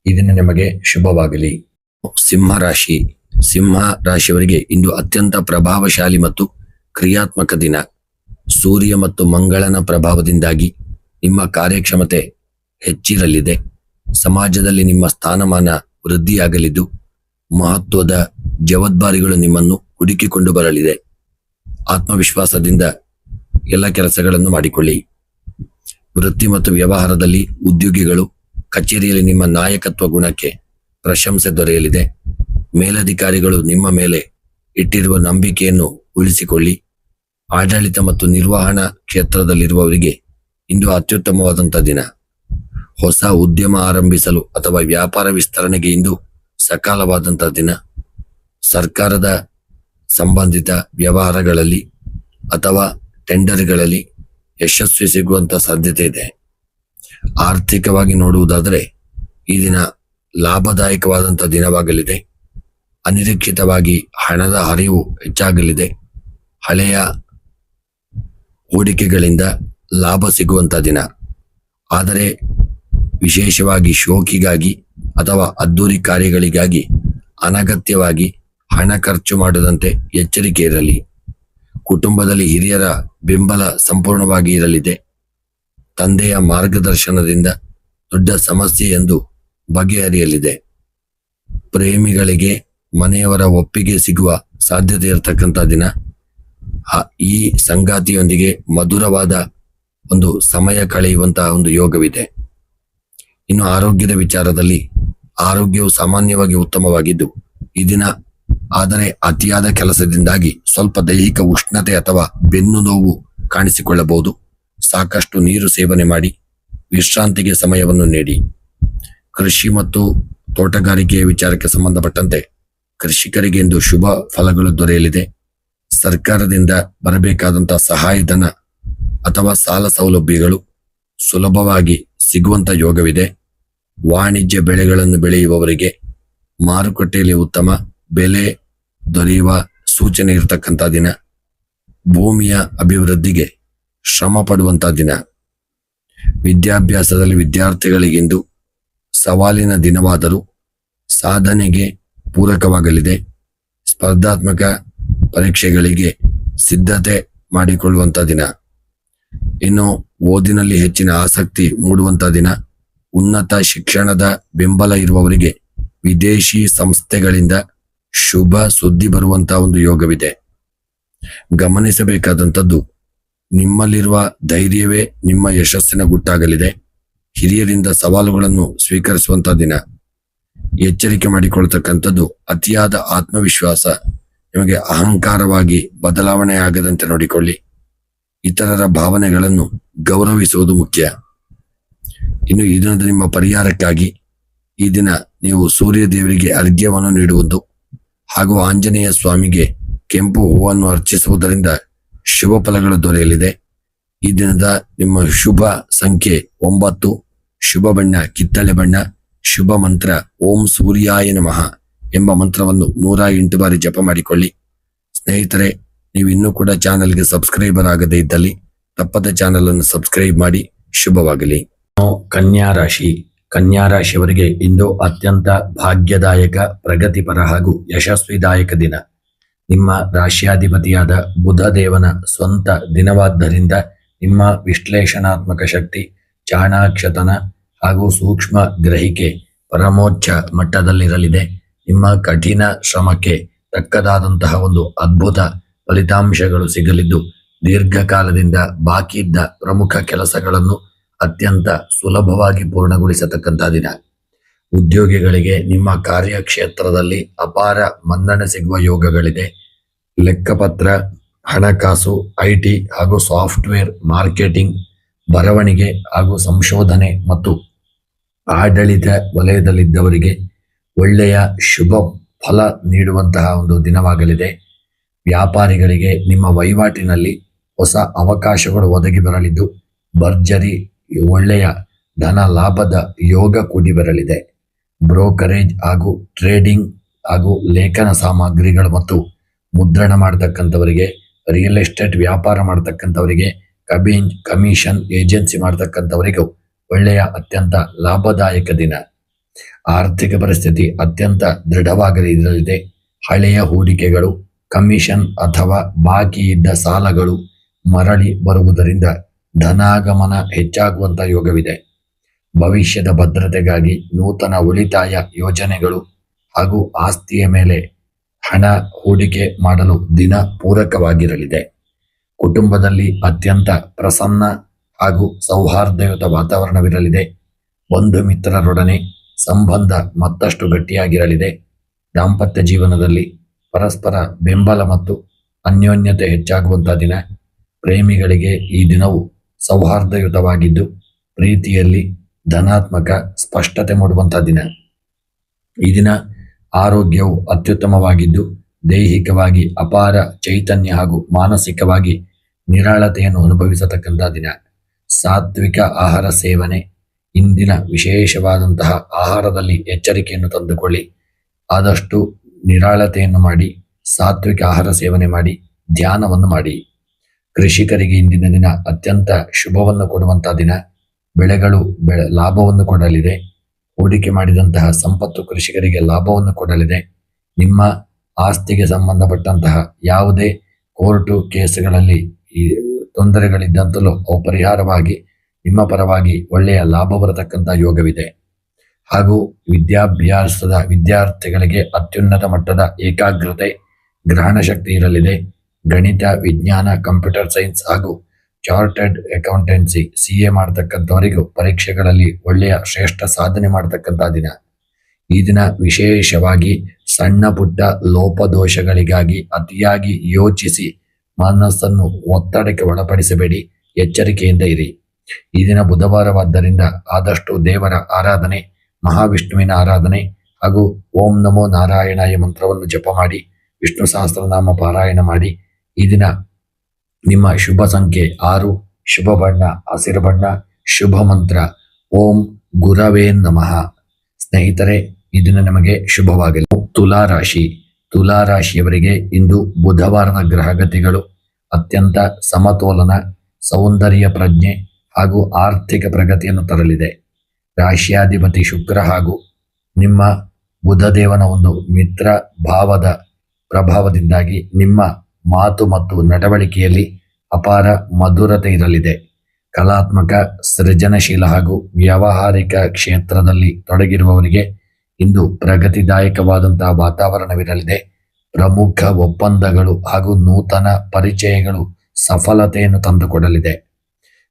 ಈ ದಿನ ನಿಮಗೆ ಶುಭವಾಗಲಿ. ಸಿಂಹ ರಾಶಿ. ಸಿಂಹ ರಾಶಿಯವರಿಗೆ ಇಂದು ಅತ್ಯಂತ ಪ್ರಭಾವಶಾಲಿ ಮತ್ತು ಕ್ರಿಯಾತ್ಮಕ ದಿನ. ಸೂರ್ಯ ಮತ್ತು ಮಂಗಳನ ಪ್ರಭಾವದಿಂದಾಗಿ ನಿಮ್ಮ ಕಾರ್ಯಕ್ಷಮತೆ ಹೆಚ್ಚಿರಲಿದೆ. ಸಮಾಜದಲ್ಲಿ ನಿಮ್ಮ ಸ್ಥಾನಮಾನ ವೃದ್ಧಿಯಾಗಲಿದ್ದು, ಮಹತ್ವದ ಜವಾಬ್ದಾರಿಗಳು ನಿಮ್ಮನ್ನು ಹುಡುಕಿಕೊಂಡು ಬರಲಿದೆ. ಆತ್ಮವಿಶ್ವಾಸದಿಂದ ಎಲ್ಲ ಕೆಲಸಗಳನ್ನು ಮಾಡಿಕೊಳ್ಳಿ. ವೃತ್ತಿ ಮತ್ತು ವ್ಯವಹಾರದಲ್ಲಿ ಉದ್ಯೋಗಿಗಳು ಕಚೇರಿಯಲ್ಲಿ ನಿಮ್ಮ ನಾಯಕತ್ವ ಗುಣಕ್ಕೆ ಪ್ರಶಂಸೆ ದೊರೆಯಲಿದೆ. ಮೇಲಧಿಕಾರಿಗಳು ನಿಮ್ಮ ಮೇಲೆ ಇಟ್ಟಿರುವ ನಂಬಿಕೆಯನ್ನು ಉಳಿಸಿಕೊಳ್ಳಿ. ಆಡಳಿತ ಮತ್ತು ನಿರ್ವಹಣಾ ಕ್ಷೇತ್ರದಲ್ಲಿರುವವರಿಗೆ ಇಂದು ಅತ್ಯುತ್ತಮವಾದಂಥ ದಿನ. ಹೊಸ ಉದ್ಯಮ ಆರಂಭಿಸಲು ಅಥವಾ ವ್ಯಾಪಾರ ವಿಸ್ತರಣೆಗೆ ಇಂದು ಸಕಾಲವಾದಂಥ ದಿನ. ಸರ್ಕಾರದ ಸಂಬಂಧಿತ ವ್ಯವಹಾರಗಳಲ್ಲಿ ಅಥವಾ ಟೆಂಡರ್ಗಳಲ್ಲಿ ಯಶಸ್ವಿ ಸಿಗುವಂತ ಸಾಧ್ಯತೆ ಇದೆ. ಆರ್ಥಿಕವಾಗಿ ನೋಡುವುದಾದರೆ ಈ ದಿನ ಲಾಭದಾಯಕವಾದಂಥ ದಿನವಾಗಲಿದೆ. ಅನಿರೀಕ್ಷಿತವಾಗಿ ಹಣದ ಹರಿವು ಹೆಚ್ಚಾಗಲಿದೆ. ಹಳೆಯ ಹೂಡಿಕೆಗಳಿಂದ ಲಾಭ ಸಿಗುವಂಥ ದಿನ. ಆದರೆ ವಿಶೇಷವಾಗಿ ಶೋಕಿಗಾಗಿ ಅಥವಾ ಅದ್ದೂರಿ ಕಾರ್ಯಗಳಿಗಾಗಿ ಅನಗತ್ಯವಾಗಿ ಹಣ ಖರ್ಚು ಮಾಡದಂತೆ ಎಚ್ಚರಿಕೆ ಇರಲಿ. ಕುಟುಂಬದಲ್ಲಿ ಹಿರಿಯರ ಬೆಂಬಲ ಸಂಪೂರ್ಣವಾಗಿ ಇರಲಿದೆ. ತಂದೆಯ ಮಾರ್ಗದರ್ಶನದಿಂದ ದೊಡ್ಡ ಸಮಸ್ಯೆ ಎಂದು ಬಗೆಹರಿಯಲಿದೆ. ಪ್ರೇಮಿಗಳಿಗೆ ಮನೆಯವರ ಒಪ್ಪಿಗೆ ಸಿಗುವ ಸಾಧ್ಯತೆ ಇರತಕ್ಕಂಥ ದಿನ. ಈ ಸಂಗಾತಿಯೊಂದಿಗೆ ಮಧುರವಾದ ಒಂದು ಸಮಯ ಕಳೆಯುವಂತಹ ಒಂದು ಯೋಗವಿದೆ. ಇನ್ನು ಆರೋಗ್ಯದ ವಿಚಾರದಲ್ಲಿ ಆರೋಗ್ಯವು ಸಾಮಾನ್ಯವಾಗಿ ಉತ್ತಮವಾಗಿದ್ದು ಈ ದಿನ, ಆದರೆ ಅತಿಯಾದ ಕೆಲಸದಿಂದಾಗಿ ಸ್ವಲ್ಪ ದೈಹಿಕ ಉಷ್ಣತೆ ಅಥವಾ ಬೆನ್ನು ನೋವು ಕಾಣಿಸಿಕೊಳ್ಳಬಹುದು. ಸಾಕಷ್ಟು ನೀರು ಸೇವನೆ ಮಾಡಿ ವಿಶ್ರಾಂತಿಗೆ ಸಮಯವನ್ನು ನೀಡಿ. ಕೃಷಿ ಮತ್ತು ತೋಟಗಾರಿಕೆಯ ವಿಚಾರಕ್ಕೆ ಸಂಬಂಧಪಟ್ಟಂತೆ ಕೃಷಿಕರಿಗೆ ಇಂದು ಶುಭ ಫಲಗಳು ದೊರೆಯಲಿದೆ. ಸರ್ಕಾರದಿಂದ ಬರಬೇಕಾದಂತಹ ಸಹಾಯಧನ ಅಥವಾ ಸಾಲ ಸೌಲಭ್ಯಗಳು ಸುಲಭವಾಗಿ ಸಿಗುವಂತ ಯೋಗವಿದೆ. ವಾಣಿಜ್ಯ ಬೆಳೆಗಳನ್ನು ಬೆಳೆಯುವವರಿಗೆ ಮಾರುಕಟ್ಟೆಯಲ್ಲಿ ಉತ್ತಮ ಬೆಲೆ ದೊರೆಯುವ ಸೂಚನೆ ಇರತಕ್ಕಂಥ ದಿನ. ಭೂಮಿಯ ಅಭಿವೃದ್ಧಿಗೆ ಶ್ರಮ ಪಡುವಂತ ದಿನ. ವಿದ್ಯಾಭ್ಯಾಸದಲ್ಲಿ ವಿದ್ಯಾರ್ಥಿಗಳಿಗಿಂದು ಸವಾಲಿನ ದಿನವಾದರೂ ಸಾಧನೆಗೆ ಪೂರಕವಾಗಲಿದೆ. ಸ್ಪರ್ಧಾತ್ಮಕ ಪರೀಕ್ಷೆಗಳಿಗೆ ಸಿದ್ಧತೆ ಮಾಡಿಕೊಳ್ಳುವಂತ ದಿನ. ಇನ್ನು ಓದಿನಲ್ಲಿ ಹೆಚ್ಚಿನ ಆಸಕ್ತಿ ಮೂಡುವಂತ ದಿನ. ಉನ್ನತ ಶಿಕ್ಷಣದ ಬೆಂಬಲ ಇರುವವರಿಗೆ ವಿದೇಶಿ ಸಂಸ್ಥೆಗಳಿಂದ ಶುಭ ಸುದ್ದಿ ಬರುವಂತಹ ಒಂದು ಯೋಗವಿದೆ. ಗಮನಿಸಬೇಕಾದಂಥದ್ದು, ನಿಮ್ಮಲ್ಲಿರುವ ಧೈರ್ಯವೇ ನಿಮ್ಮ ಯಶಸ್ಸಿನ ಗುಟ್ಟಾಗಲಿದೆ. ಹಿರಿಯರಿಂದ ಸವಾಲುಗಳನ್ನು ಸ್ವೀಕರಿಸುವಂತ ದಿನ. ಎಚ್ಚರಿಕೆ ಮಾಡಿಕೊಳ್ತಕ್ಕಂಥದ್ದು ಅತಿಯಾದ ಆತ್ಮವಿಶ್ವಾಸ ನಿಮಗೆ ಅಹಂಕಾರವಾಗಿ ಬದಲಾವಣೆ ಆಗದಂತೆ ನೋಡಿಕೊಳ್ಳಿ. ಇತರರ ಭಾವನೆಗಳನ್ನು ಗೌರವಿಸುವುದು ಮುಖ್ಯ. ಇನ್ನು ಈ ದಿನದ ನಿಮ್ಮ ಪರಿಹಾರಕ್ಕಾಗಿ ಈ ದಿನ ನೀವು ಸೂರ್ಯ ದೇವರಿಗೆ ಅರ್ಘ್ಯವನ್ನು ನೀಡುವುದು ಹಾಗೂ ಆಂಜನೇಯ ಸ್ವಾಮಿಗೆ ಕೆಂಪು ಹೂವನ್ನು ಅರ್ಚಿಸುವುದರಿಂದ ಶುಭ ಫಲಗಳು ದೊರೆಯಲಿದೆ. ಈ ದಿನದ ನಿಮ್ಮ ಶುಭ ಸಂಖ್ಯೆ 9, ಶುಭ ಬಣ್ಣ ಕಿತ್ತಳೆ ಬಣ್ಣ, ಶುಭ ಮಂತ್ರ ಓಂ ಸೂರ್ಯಾಯ ನಮಃ ಎಂಬ ಮಂತ್ರವನ್ನು 108 ಬಾರಿ ಜಪ ಮಾಡಿಕೊಳ್ಳಿ. ಸ್ನೇಹಿತರೆ, ನೀವು ಇನ್ನೂ ಕೂಡ ಚಾನೆಲ್ಗೆ ಸಬ್ಸ್ಕ್ರೈಬರ್ ಆಗದೇ ಇದ್ದಲ್ಲಿ ತಪ್ಪದ ಚಾನೆಲ್ ಅನ್ನು ಸಬ್ಸ್ಕ್ರೈಬ್ ಮಾಡಿ. ಶುಭವಾಗಲಿ. ಕನ್ಯಾ ರಾಶಿ. ಕನ್ಯಾ ರಾಶಿಯವರಿಗೆ ಇಂದು ಅತ್ಯಂತ ಭಾಗ್ಯದಾಯಕ, ಪ್ರಗತಿಪರ ಹಾಗೂ ಯಶಸ್ವಿದಾಯಕ ದಿನ. ನಿಮ್ಮ ರಾಶಿಯಾಧಿಪತಿಯಾದ ಬುಧ ದೇವನ ಸ್ವಂತ ದಿನವಾದ್ದರಿಂದ ನಿಮ್ಮ ವಿಶ್ಲೇಷಣಾತ್ಮಕ ಶಕ್ತಿ, ಚಾಣಾಕ್ಷತನ ಹಾಗೂ ಸೂಕ್ಷ್ಮ ಗ್ರಹಿಕೆ ಪರಮೋಚ್ಚ ಮಟ್ಟದಲ್ಲಿರಲಿದೆ. ನಿಮ್ಮ ಕಠಿಣ ಶ್ರಮಕ್ಕೆ ತಕ್ಕದಾದಂತಹ ಒಂದು ಅದ್ಭುತ ಫಲಿತಾಂಶಗಳು ಸಿಗಲಿದ್ದು, ದೀರ್ಘಕಾಲದಿಂದ ಬಾಕಿ ಇದ್ದ ಪ್ರಮುಖ ಕೆಲಸಗಳನ್ನು ಅತ್ಯಂತ ಸುಲಭವಾಗಿ ಪೂರ್ಣಗೊಳಿಸತಕ್ಕಂಥ ದಿನ. ಉದ್ಯೋಗಿಗಳಿಗೆ ನಿಮ್ಮ ಕಾರ್ಯಕ್ಷೇತ್ರದಲ್ಲಿ ಅಪಾರ ಮನ್ನಣೆ ಸಿಗುವ ಯೋಗಗಳಿದೆ. ಲೆಕ್ಕಪತ್ರ, ಹಣಕಾಸು, IT ಹಾಗೂ ಸಾಫ್ಟ್ವೇರ್, ಮಾರ್ಕೆಟಿಂಗ್, ಬರವಣಿಗೆ ಹಾಗೂ ಸಂಶೋಧನೆ ಮತ್ತು ಆಡಳಿತ ವಲಯದಲ್ಲಿದ್ದವರಿಗೆ ಒಳ್ಳೆಯ ಶುಭ ಫಲ ನೀಡುವಂತಹ ಒಂದು ದಿನವಾಗಲಿದೆ. ವ್ಯಾಪಾರಿಗಳಿಗೆ ನಿಮ್ಮ ವಹಿವಾಟಿನಲ್ಲಿ ಹೊಸ ಅವಕಾಶಗಳು ಒದಗಿ ಬರಲಿದ್ದು, ಭರ್ಜರಿ ಒಳ್ಳೆಯ ಧನ ಲಾಭದ ಯೋಗ ಕೂಡಿ ಬರಲಿದೆ. ಬ್ರೋಕರೇಜ್ ಹಾಗೂ ಟ್ರೇಡಿಂಗ್ ಹಾಗೂ ಲೇಖನ ಸಾಮಗ್ರಿಗಳು ಮತ್ತು ಮುದ್ರಣ ಮಾಡತಕ್ಕಂಥವರಿಗೆ, ರಿಯಲ್ ಎಸ್ಟೇಟ್ ವ್ಯಾಪಾರ ಮಾಡತಕ್ಕಂಥವರಿಗೆ, ಕಮಿಷನ್ ಏಜೆನ್ಸಿ ಮಾಡತಕ್ಕಂಥವರಿಗೂ ಒಳ್ಳೆಯ ಅತ್ಯಂತ ಲಾಭದಾಯಕ ದಿನ. ಆರ್ಥಿಕ ಪರಿಸ್ಥಿತಿ ಅತ್ಯಂತ ದೃಢವಾಗಿರಲಿದೆ. ಹಳೆಯ ಹೂಡಿಕೆಗಳು, ಕಮಿಷನ್ ಅಥವಾ ಬಾಕಿ ಇದ್ದ ಸಾಲಗಳು ಮರಳಿ ಬರುವುದರಿಂದ ಧನಾಗಮನ ಹೆಚ್ಚಾಗುವಂತ ಯೋಗವಿದೆ. ಭವಿಷ್ಯದ ಭದ್ರತೆಗಾಗಿ ನೂತನ ಉಳಿತಾಯ ಯೋಜನೆಗಳು ಹಾಗೂ ಆಸ್ತಿಯ ಮೇಲೆ ಹಣ ಹೂಡಿಕೆ ಮಾಡಲು ದಿನ ಪೂರಕವಾಗಿರಲಿದೆ. ಕುಟುಂಬದಲ್ಲಿ ಅತ್ಯಂತ ಪ್ರಸನ್ನ ಹಾಗೂ ಸೌಹಾರ್ದಯುತ ವಾತಾವರಣವಿರಲಿದೆ. ಬಂಧು ಮಿತ್ರರೊಡನೆ ಸಂಬಂಧ ಮತ್ತಷ್ಟು ಗಟ್ಟಿಯಾಗಿರಲಿದೆ. ದಾಂಪತ್ಯ ಜೀವನದಲ್ಲಿ ಪರಸ್ಪರ ಬೆಂಬಲ ಮತ್ತು ಅನ್ಯೋನ್ಯತೆ ಹೆಚ್ಚಾಗುವಂತಹ ದಿನ. ಪ್ರೇಮಿಗಳಿಗೆ ಈ ದಿನವು ಸೌಹಾರ್ದಯುತವಾಗಿದ್ದು, ಪ್ರೀತಿಯಲ್ಲಿ ಧನಾತ್ಮಕ ಸ್ಪಷ್ಟತೆ ಮೂಡುವಂತಹ ದಿನ. ಈ ದಿನ ಆರೋಗ್ಯವು ಅತ್ಯುತ್ತಮವಾಗಿದ್ದು, ದೈಹಿಕವಾಗಿ ಅಪಾರ ಚೈತನ್ಯ ಹಾಗೂ ಮಾನಸಿಕವಾಗಿ ನಿರಾಳತೆಯನ್ನು ಅನುಭವಿಸತಕ್ಕಂಥ ದಿನ. ಸಾತ್ವಿಕ ಆಹಾರ ಸೇವನೆ. ಇಂದಿನ ವಿಶೇಷವಾದಂತಹ ಆಹಾರದಲ್ಲಿ ಎಚ್ಚರಿಕೆಯನ್ನು ತಂದುಕೊಳ್ಳಿ. ಆದಷ್ಟು ನಿರಾಳತೆಯನ್ನು ಮಾಡಿ, ಸಾತ್ವಿಕ ಆಹಾರ ಸೇವನೆ ಮಾಡಿ, ಧ್ಯಾನವನ್ನು ಮಾಡಿ. ಕೃಷಿಕರಿಗೆ ಇಂದಿನ ದಿನ ಅತ್ಯಂತ ಶುಭವನ್ನು ಕೊಡುವಂತಹ ದಿನ. ಬೆಳೆಗಳು ಲಾಭವನ್ನು ಕೊಡಲಿದೆ. ಹೂಡಿಕೆ ಮಾಡಿದಂತಹ ಸಂಪತ್ತು ಕೃಷಿಕರಿಗೆ ಲಾಭವನ್ನು ಕೊಡಲಿದೆ. ನಿಮ್ಮ ಆಸ್ತಿಗೆ ಸಂಬಂಧಪಟ್ಟಂತಹ ಯಾವುದೇ ಕೋರ್ಟು ಕೇಸುಗಳಲ್ಲಿ ಈ ತೊಂದರೆಗಳಿದ್ದಂತಲೂ ಅವು ಪರಿಹಾರವಾಗಿ ನಿಮ್ಮ ಪರವಾಗಿ ಒಳ್ಳೆಯ ಲಾಭ ಬರತಕ್ಕಂಥ ಯೋಗವಿದೆ. ಹಾಗೂ ವಿದ್ಯಾಭ್ಯಾಸದ ವಿದ್ಯಾರ್ಥಿಗಳಿಗೆ ಅತ್ಯುನ್ನತ ಮಟ್ಟದ ಏಕಾಗ್ರತೆ, ಗ್ರಹಣ ಶಕ್ತಿ ಇರಲಿದೆ. ಗಣಿತ, ವಿಜ್ಞಾನ, ಕಂಪ್ಯೂಟರ್ ಸೈನ್ಸ್ ಹಾಗೂ ಚಾರ್ಟರ್ಡ್ ಅಕೌಂಟೆನ್ಸಿ CA ಮಾಡತಕ್ಕಂಥವರಿಗೂ ಪರೀಕ್ಷೆಗಳಲ್ಲಿ ಒಳ್ಳೆಯ ಶ್ರೇಷ್ಠ ಸಾಧನೆ ಮಾಡತಕ್ಕಂಥ ದಿನ. ಈ ದಿನ ವಿಶೇಷವಾಗಿ ಸಣ್ಣ ಪುಟ್ಟ ಲೋಪದೋಷಗಳಿಗಾಗಿ ಅತಿಯಾಗಿ ಯೋಚಿಸಿ ಮನಸ್ಸನ್ನು ಒತ್ತಡಕ್ಕೆ ಒಳಪಡಿಸಬೇಡಿ. ಎಚ್ಚರಿಕೆಯಿಂದ ಇರಿ. ಈ ದಿನ ಬುಧವಾರವಾದ್ದರಿಂದ ಆದಷ್ಟು ದೇವರ ಆರಾಧನೆ, ಮಹಾವಿಷ್ಣುವಿನ ಆರಾಧನೆ ಹಾಗೂ ಓಂ ನಮೋ ನಾರಾಯಣಾಯ ಮಂತ್ರವನ್ನು ಜಪ ಮಾಡಿ, ವಿಷ್ಣು ಸಹಸ್ರನಾಮ ಪಾರಾಯಣ ಮಾಡಿ. ಈ ದಿನ ನಿಮ್ಮ ಶುಭ ಸಂಖ್ಯೆ 6, ಶುಭ ಬಣ್ಣ ಹಸಿರು ಬಣ್ಣ, ಶುಭ ಮಂತ್ರ ಓಂ ಗುರವೇ ನಮಃ. ಸ್ನೇಹಿತರೆ, ಈ ದಿನ ನಮಗೆ ಶುಭವಾಗಲಿ. ತುಲಾರಾಶಿ. ತುಲಾರಾಶಿಯವರಿಗೆ ಇಂದು ಬುಧವಾರದ ಗ್ರಹಗತಿಗಳು ಅತ್ಯಂತ ಸಮತೋಲನ, ಸೌಂದರ್ಯ ಪ್ರಜ್ಞೆ ಹಾಗೂ ಆರ್ಥಿಕ ಪ್ರಗತಿಯನ್ನು ತರಲಿದೆ. ರಾಶಿಯಾಧಿಪತಿ ಶುಕ್ರ ಹಾಗೂ ನಿಮ್ಮ ಬುಧದೇವನ ಒಂದು ಮಿತ್ರ ಭಾವದ ಪ್ರಭಾವದಿಂದಾಗಿ ನಿಮ್ಮ ಮಾತು ಮತ್ತು ನಡವಳಿಕೆಯಲ್ಲಿ ಅಪಾರ ಮಧುರತೆ ಇರಲಿದೆ. ಕಲಾತ್ಮಕ, ಸೃಜನಶೀಲ ಹಾಗೂ ವ್ಯಾವಹಾರಿಕ ಕ್ಷೇತ್ರದಲ್ಲಿ ತೊಡಗಿರುವವರಿಗೆ ಇಂದು ಪ್ರಗತಿದಾಯಕವಾದಂತಹ ವಾತಾವರಣವಿರಲಿದೆ. ಪ್ರಮುಖ ಒಪ್ಪಂದಗಳು ಹಾಗೂ ನೂತನ ಪರಿಚಯಗಳು ಸಫಲತೆಯನ್ನು ತಂದುಕೊಡಲಿದೆ.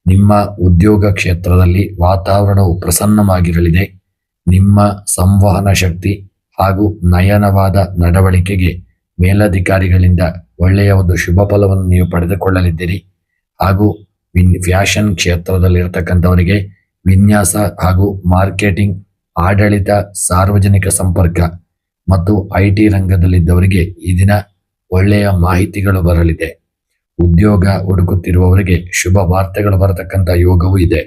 ನಿಮ್ಮ ಉದ್ಯೋಗ ಕ್ಷೇತ್ರದಲ್ಲಿ ವಾತಾವರಣವು ಪ್ರಸನ್ನವಾಗಿರಲಿದೆ. ನಿಮ್ಮ ಸಂವಹನ ಶಕ್ತಿ ಹಾಗೂ ನಯನವಾದ ನಡವಳಿಕೆಗೆ ಮೇಲಧಿಕಾರಿಗಳಿಂದ ಒಳ್ಳೆಯ ಒಂದು ಶುಭ ಫಲವನ್ನು ನೀವು ಪಡೆದುಕೊಳ್ಳಲಿದ್ದೀರಿ. ಹಾಗೂ ಫ್ಯಾಷನ್ ಕ್ಷೇತ್ರದಲ್ಲಿರ್ತಕ್ಕಂಥವರಿಗೆ ವಿನ್ಯಾಸ ಹಾಗೂ ಮಾರ್ಕೆಟಿಂಗ್, ಆಡಳಿತ, ಸಾರ್ವಜನಿಕ ಸಂಪರ್ಕ ಮತ್ತು IT ರಂಗದಲ್ಲಿದ್ದವರಿಗೆ ಈ ದಿನ ಒಳ್ಳೆಯ ಮಾಹಿತಿಗಳು ಬರಲಿದೆ. ಉದ್ಯೋಗ ಹುಡುಕುತ್ತಿರುವವರಿಗೆ ಶುಭ ವಾರ್ತೆಗಳು ಬರತಕ್ಕಂಥ ಯೋಗವೂ ಇದೆ.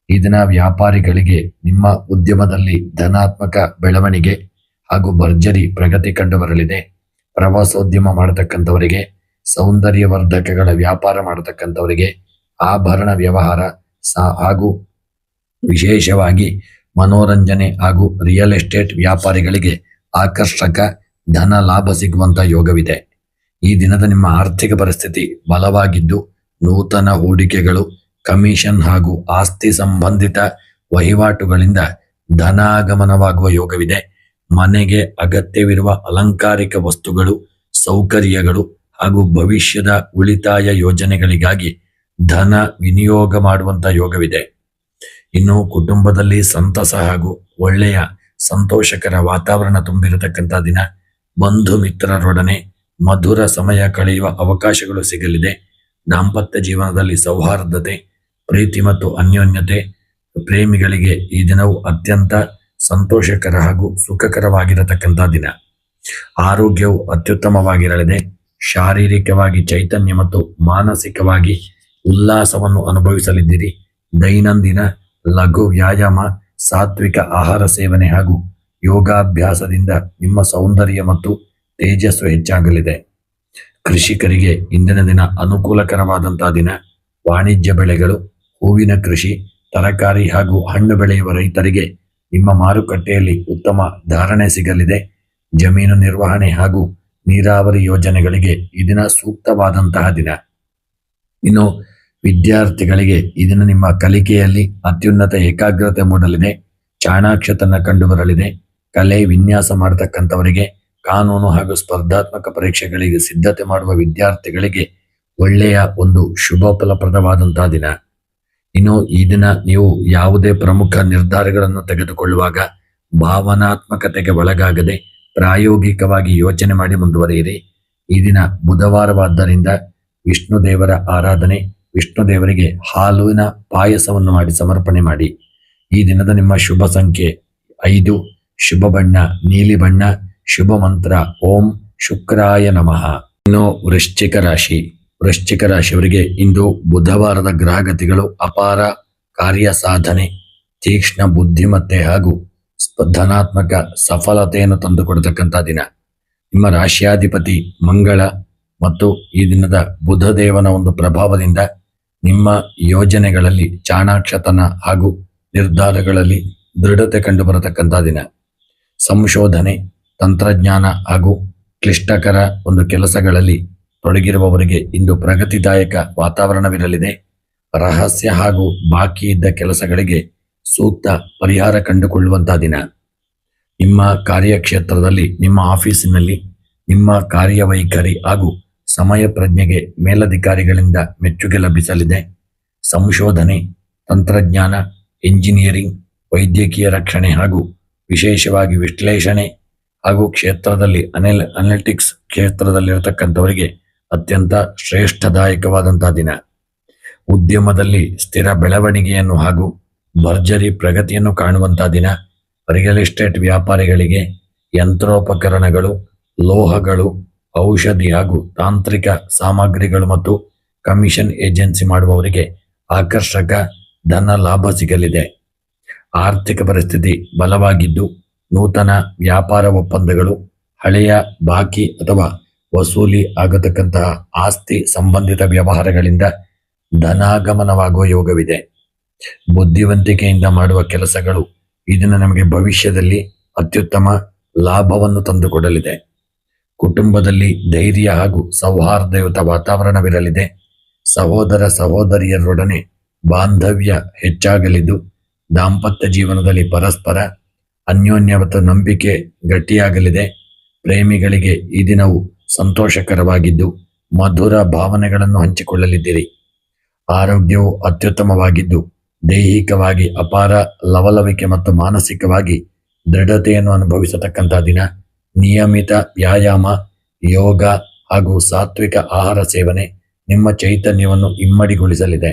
ಈ ದಿನ ವ್ಯಾಪಾರಿಗಳಿಗೆ ನಿಮ್ಮ ಉದ್ಯಮದಲ್ಲಿ ಧನಾತ್ಮಕ ಬೆಳವಣಿಗೆ ಹಾಗೂ ಭರ್ಜರಿ ಪ್ರಗತಿ ಕಂಡು ಬರಲಿದೆ. ಪ್ರವಾಸೋದ್ಯಮ ಮಾಡತಕ್ಕಂಥವರಿಗೆ, ಸೌಂದರ್ಯವರ್ಧಕಗಳ ವ್ಯಾಪಾರ ಮಾಡತಕ್ಕಂಥವರಿಗೆ, ಆಭರಣ ವ್ಯವಹಾರ ಹಾಗೂ ವಿಶೇಷವಾಗಿ ಮನೋರಂಜನೆ ಹಾಗೂ ರಿಯಲ್ ಎಸ್ಟೇಟ್ ವ್ಯಾಪಾರಿಗಳಿಗೆ ಆಕರ್ಷಕ ಧನ ಲಾಭ ಸಿಗುವಂಥ ಯೋಗವಿದೆ. ಈ ದಿನದ ನಿಮ್ಮ ಆರ್ಥಿಕ ಪರಿಸ್ಥಿತಿ ಬಲವಾಗಿದ್ದು ನೂತನ ಹೂಡಿಕೆಗಳು, ಕಮಿಷನ್ ಹಾಗೂ ಆಸ್ತಿ ಸಂಬಂಧಿತ ವಹಿವಾಟುಗಳಿಂದ ಧನಾಗಮನವಾಗುವ ಯೋಗವಿದೆ. ಮನೆಗೆ ಅಗತ್ಯವಿರುವ ಅಲಂಕಾರಿಕ ವಸ್ತುಗಳು, ಸೌಕರ್ಯಗಳು ಹಾಗೂ ಭವಿಷ್ಯದ ಉಳಿತಾಯ ಯೋಜನೆಗಳಿಗಾಗಿ ಧನ ವಿನಿಯೋಗ ಮಾಡುವಂಥ ಯೋಗವಿದೆ. ಇನ್ನು ಕುಟುಂಬದಲ್ಲಿ ಸಂತಸ ಹಾಗೂ ಒಳ್ಳೆಯ ಸಂತೋಷಕರ ವಾತಾವರಣ ತುಂಬಿರತಕ್ಕಂಥ ದಿನ. ಬಂಧು ಮಿತ್ರರೊಡನೆ ಮಧುರ ಸಮಯ ಕಳೆಯುವ ಅವಕಾಶಗಳು ಸಿಗಲಿದೆ. ದಾಂಪತ್ಯ ಜೀವನದಲ್ಲಿ ಸೌಹಾರ್ದತೆ, ಪ್ರೀತಿ ಮತ್ತು ಅನ್ಯೋನ್ಯತೆ. ಪ್ರೇಮಿಗಳಿಗೆ ಈ ದಿನವು ಅತ್ಯಂತ ಸಂತೋಷಕರ ಹಾಗೂ ಸುಖಕರವಾಗಿರತಕ್ಕಂಥ ದಿನ. ಆರೋಗ್ಯವು ಅತ್ಯುತ್ತಮವಾಗಿರಲಿದೆ. ಶಾರೀರಿಕವಾಗಿ ಚೈತನ್ಯ ಮತ್ತು ಮಾನಸಿಕವಾಗಿ ಉಲ್ಲಾಸವನ್ನು ಅನುಭವಿಸಲಿದ್ದೀರಿ. ದೈನಂದಿನ ಲಘು ವ್ಯಾಯಾಮ, ಸಾತ್ವಿಕ ಆಹಾರ ಸೇವನೆ ಹಾಗೂ ಯೋಗಾಭ್ಯಾಸದಿಂದ ನಿಮ್ಮ ಸೌಂದರ್ಯ ಮತ್ತು ತೇಜಸ್ಸು ಹೆಚ್ಚಾಗಲಿದೆ. ಕೃಷಿಕರಿಗೆ ಇಂದಿನ ದಿನ ಅನುಕೂಲಕರವಾದಂತಹ ದಿನ. ವಾಣಿಜ್ಯ ಬೆಳೆಗಳು, ಹೂವಿನ ಕೃಷಿ, ತರಕಾರಿ ಹಾಗೂ ಹಣ್ಣು ಬೆಳೆಯುವ ರೈತರಿಗೆ ನಿಮ್ಮ ಮಾರುಕಟ್ಟೆಯಲ್ಲಿ ಉತ್ತಮ ಧಾರಣೆ ಸಿಗಲಿದೆ. ಜಮೀನು ನಿರ್ವಹಣೆ ಹಾಗೂ ನೀರಾವರಿ ಯೋಜನೆಗಳಿಗೆ ಈ ದಿನ ಸೂಕ್ತವಾದಂತಹ ದಿನ. ಇನ್ನು ವಿದ್ಯಾರ್ಥಿಗಳಿಗೆ ಈ ದಿನ ನಿಮ್ಮ ಕಲಿಕೆಯಲ್ಲಿ ಅತ್ಯುನ್ನತ ಏಕಾಗ್ರತೆ ಮೂಡಲಿದೆ. ಚಾಣಾಕ್ಷತನ ಕಂಡು ಬರಲಿದೆ. ಕಲೆ, ವಿನ್ಯಾಸ ಮಾಡತಕ್ಕಂಥವರಿಗೆ, ಕಾನೂನು ಹಾಗೂ ಸ್ಪರ್ಧಾತ್ಮಕ ಪರೀಕ್ಷೆಗಳಿಗೆ ಸಿದ್ಧತೆ ಮಾಡುವ ವಿದ್ಯಾರ್ಥಿಗಳಿಗೆ ಒಳ್ಳೆಯ ಒಂದು ಶುಭ ಫಲಪ್ರದವಾದಂತಹ ದಿನ. ಇನ್ನು ಈ ದಿನ ನೀವು ಯಾವುದೇ ಪ್ರಮುಖ ನಿರ್ಧಾರಗಳನ್ನು ತೆಗೆದುಕೊಳ್ಳುವಾಗ ಭಾವನಾತ್ಮಕತೆಗೆ ಒಳಗಾಗದೆ ಪ್ರಾಯೋಗಿಕವಾಗಿ ಯೋಚನೆ ಮಾಡಿ ಮುಂದುವರಿಯಿರಿ. ಈ ದಿನ ಬುಧವಾರವಾದ್ದರಿಂದ ವಿಷ್ಣು ದೇವರ ಆರಾಧನೆ, ವಿಷ್ಣು ದೇವರಿಗೆ ಹಾಲಿನ ಪಾಯಸವನ್ನು ಮಾಡಿ ಸಮರ್ಪಣೆ ಮಾಡಿ. ಈ ದಿನದ ನಿಮ್ಮ ಶುಭ ಸಂಖ್ಯೆ 5, ಶುಭ ಬಣ್ಣ ನೀಲಿ ಬಣ್ಣ, ಶುಭ ಮಂತ್ರ ಓಂ ಶುಕ್ರಾಯ ನಮಃ. ಇನ್ನು ವೃಶ್ಚಿಕ ರಾಶಿಯವರಿಗೆ ಇಂದು ಬುಧವಾರದ ಗ್ರಹಗತಿಗಳು ಅಪಾರ ಕಾರ್ಯ ಸಾಧನೆ, ತೀಕ್ಷ್ಣ ಬುದ್ಧಿಮತ್ತೆ ಹಾಗೂ ಧನಾತ್ಮಕ ಸಫಲತೆಯನ್ನು ತಂದುಕೊಡತಕ್ಕಂಥ ದಿನ. ನಿಮ್ಮ ರಾಶಿಯಾಧಿಪತಿ ಮಂಗಳ ಮತ್ತು ಈ ದಿನದ ಬುಧದೇವನ ಒಂದು ಪ್ರಭಾವದಿಂದ ನಿಮ್ಮ ಯೋಜನೆಗಳಲ್ಲಿ ಚಾಣಾಕ್ಷತನ ಹಾಗೂ ನಿರ್ಧಾರಗಳಲ್ಲಿ ದೃಢತೆ ಕಂಡು ಬರತಕ್ಕಂಥ ದಿನ. ಸಂಶೋಧನೆ, ತಂತ್ರಜ್ಞಾನ ಹಾಗೂ ಕ್ಲಿಷ್ಟಕರ ಒಂದು ಕೆಲಸಗಳಲ್ಲಿ ತೊಡಗಿರುವವರಿಗೆ ಇಂದು ಪ್ರಗತಿದಾಯಕ ವಾತಾವರಣವಿರಲಿದೆ. ರಹಸ್ಯ ಹಾಗೂ ಬಾಕಿ ಇದ್ದ ಕೆಲಸಗಳಿಗೆ ಸೂಕ್ತ ಪರಿಹಾರ ಕಂಡುಕೊಳ್ಳುವಂತಹ ದಿನ. ನಿಮ್ಮ ಕಾರ್ಯಕ್ಷೇತ್ರದಲ್ಲಿ, ನಿಮ್ಮ ಆಫೀಸಿನಲ್ಲಿ ನಿಮ್ಮ ಕಾರ್ಯವೈಖರಿ ಹಾಗೂ ಸಮಯ ಪ್ರಜ್ಞೆಗೆ ಮೇಲಧಿಕಾರಿಗಳಿಂದ ಮೆಚ್ಚುಗೆ ಲಭಿಸಲಿದೆ. ಸಂಶೋಧನೆ, ತಂತ್ರಜ್ಞಾನ, ಇಂಜಿನಿಯರಿಂಗ್, ವೈದ್ಯಕೀಯ ರಕ್ಷಣೆ ಹಾಗೂ ವಿಶೇಷವಾಗಿ ವಿಶ್ಲೇಷಣೆ ಹಾಗೂ ಕ್ಷೇತ್ರದಲ್ಲಿ ಅನಲಿಟಿಕ್ಸ್ ಕ್ಷೇತ್ರದಲ್ಲಿರತಕ್ಕಂಥವರಿಗೆ ಅತ್ಯಂತ ಶ್ರೇಷ್ಠದಾಯಕವಾದಂತಹ ದಿನ. ಉದ್ಯಮದಲ್ಲಿ ಸ್ಥಿರ ಬೆಳವಣಿಗೆಯನ್ನು ಹಾಗೂ ಭರ್ಜರಿ ಪ್ರಗತಿಯನ್ನು ಕಾಣುವಂತಹ ದಿನ. ರಿಯಲ್ ಎಸ್ಟೇಟ್ ವ್ಯಾಪಾರಿಗಳಿಗೆ ಯಂತ್ರೋಪಕರಣಗಳು, ಲೋಹಗಳು, ಔಷಧಿ ಹಾಗೂ ತಾಂತ್ರಿಕ ಸಾಮಗ್ರಿಗಳು ಮತ್ತು ಕಮಿಷನ್ ಏಜೆನ್ಸಿ ಮಾಡುವವರಿಗೆ ಆಕರ್ಷಕ ಧನ ಲಾಭ ಸಿಗಲಿದೆ. ಆರ್ಥಿಕ ಪರಿಸ್ಥಿತಿ ಬಲವಾಗಿದ್ದು ನೂತನ ವ್ಯಾಪಾರ ಒಪ್ಪಂದಗಳು, ಹಳೆಯ ಬಾಕಿ ಅಥವಾ ವಸೂಲಿ ಆಗತಕ್ಕಂತಹ ಆಸ್ತಿ ಸಂಬಂಧಿತ ವ್ಯವಹಾರಗಳಿಂದ ಧನಾಗಮನವಾಗುವ ಯೋಗವಿದೆ. ಬುದ್ಧಿವಂತಿಕೆಯಿಂದ ಮಾಡುವ ಕೆಲಸಗಳು ಇದನ್ನು ನಮಗೆ ಭವಿಷ್ಯದಲ್ಲಿ ಅತ್ಯುತ್ತಮ ಲಾಭವನ್ನು ತಂದುಕೊಡಲಿದೆ. ಕುಟುಂಬದಲ್ಲಿ ಧೈರ್ಯ ಹಾಗೂ ಸೌಹಾರ್ದಯುತ ವಾತಾವರಣವಿರಲಿದೆ. ಸಹೋದರ ಸಹೋದರಿಯರೊಡನೆ ಬಾಂಧವ್ಯ ಹೆಚ್ಚಾಗಲಿದ್ದು ದಾಂಪತ್ಯ ಜೀವನದಲ್ಲಿ ಪರಸ್ಪರ ಅನ್ಯೋನ್ಯ ಮತ್ತು ನಂಬಿಕೆ ಗಟ್ಟಿಯಾಗಲಿದೆ. ಪ್ರೇಮಿಗಳಿಗೆ ಈ ದಿನವು ಸಂತೋಷಕರವಾಗಿದ್ದು ಮಧುರ ಭಾವನೆಗಳನ್ನು ಹಂಚಿಕೊಳ್ಳಲಿದ್ದೀರಿ. ಆರೋಗ್ಯವು ಅತ್ಯುತ್ತಮವಾಗಿದ್ದು ದೈಹಿಕವಾಗಿ ಅಪಾರ ಲವಲವಿಕೆ ಮತ್ತು ಮಾನಸಿಕವಾಗಿ ದೃಢತೆಯನ್ನು ಅನುಭವಿಸತಕ್ಕಂಥ ದಿನ. ನಿಯಮಿತ ವ್ಯಾಯಾಮ, ಯೋಗ ಹಾಗೂ ಸಾತ್ವಿಕ ಆಹಾರ ಸೇವನೆ ನಿಮ್ಮ ಚೈತನ್ಯವನ್ನು ಇಮ್ಮಡಿಗೊಳಿಸಲಿದೆ.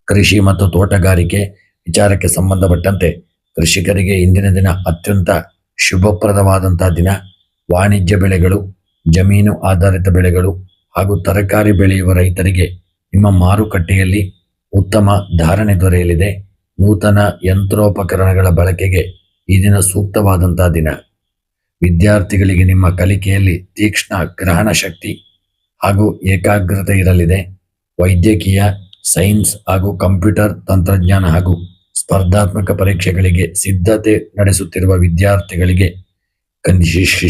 ಕೃಷಿ ಮತ್ತು ತೋಟಗಾರಿಕೆ ವಿಚಾರಕ್ಕೆ ಸಂಬಂಧಪಟ್ಟಂತೆ ಕೃಷಿಕರಿಗೆ ಇಂದಿನ ದಿನ ಅತ್ಯಂತ ಶುಭಪ್ರದವಾದಂತಹ ದಿನ. ವಾಣಿಜ್ಯ ಬೆಳೆಗಳು, ಜಮೀನು ಆಧಾರಿತ ಬೆಳೆಗಳು ಹಾಗೂ ತರಕಾರಿ ಬೆಳೆಯುವ ರೈತರಿಗೆ ನಿಮ್ಮ ಮಾರುಕಟ್ಟೆಯಲ್ಲಿ ಉತ್ತಮ ಧಾರಣೆ ದೊರೆಯಲಿದೆ. ನೂತನ ಯಂತ್ರೋಪಕರಣಗಳ ಬಳಕೆಗೆ ಈ ದಿನ ಸೂಕ್ತವಾದಂತಹ ದಿನ. ವಿದ್ಯಾರ್ಥಿಗಳಿಗೆ ನಿಮ್ಮ ಕಲಿಕೆಯಲ್ಲಿ ತೀಕ್ಷ್ಣ ಗ್ರಹಣ ಶಕ್ತಿ ಹಾಗೂ ಏಕಾಗ್ರತೆ ಇರಲಿದೆ. ವೈದ್ಯಕೀಯ, ಸೈನ್ಸ್ ಹಾಗೂ ಕಂಪ್ಯೂಟರ್ ತಂತ್ರಜ್ಞಾನ ಹಾಗೂ ಸ್ಪರ್ಧಾತ್ಮಕ ಪರೀಕ್ಷೆಗಳಿಗೆ ಸಿದ್ಧತೆ ನಡೆಸುತ್ತಿರುವ ವಿದ್ಯಾರ್ಥಿಗಳಿಗೆ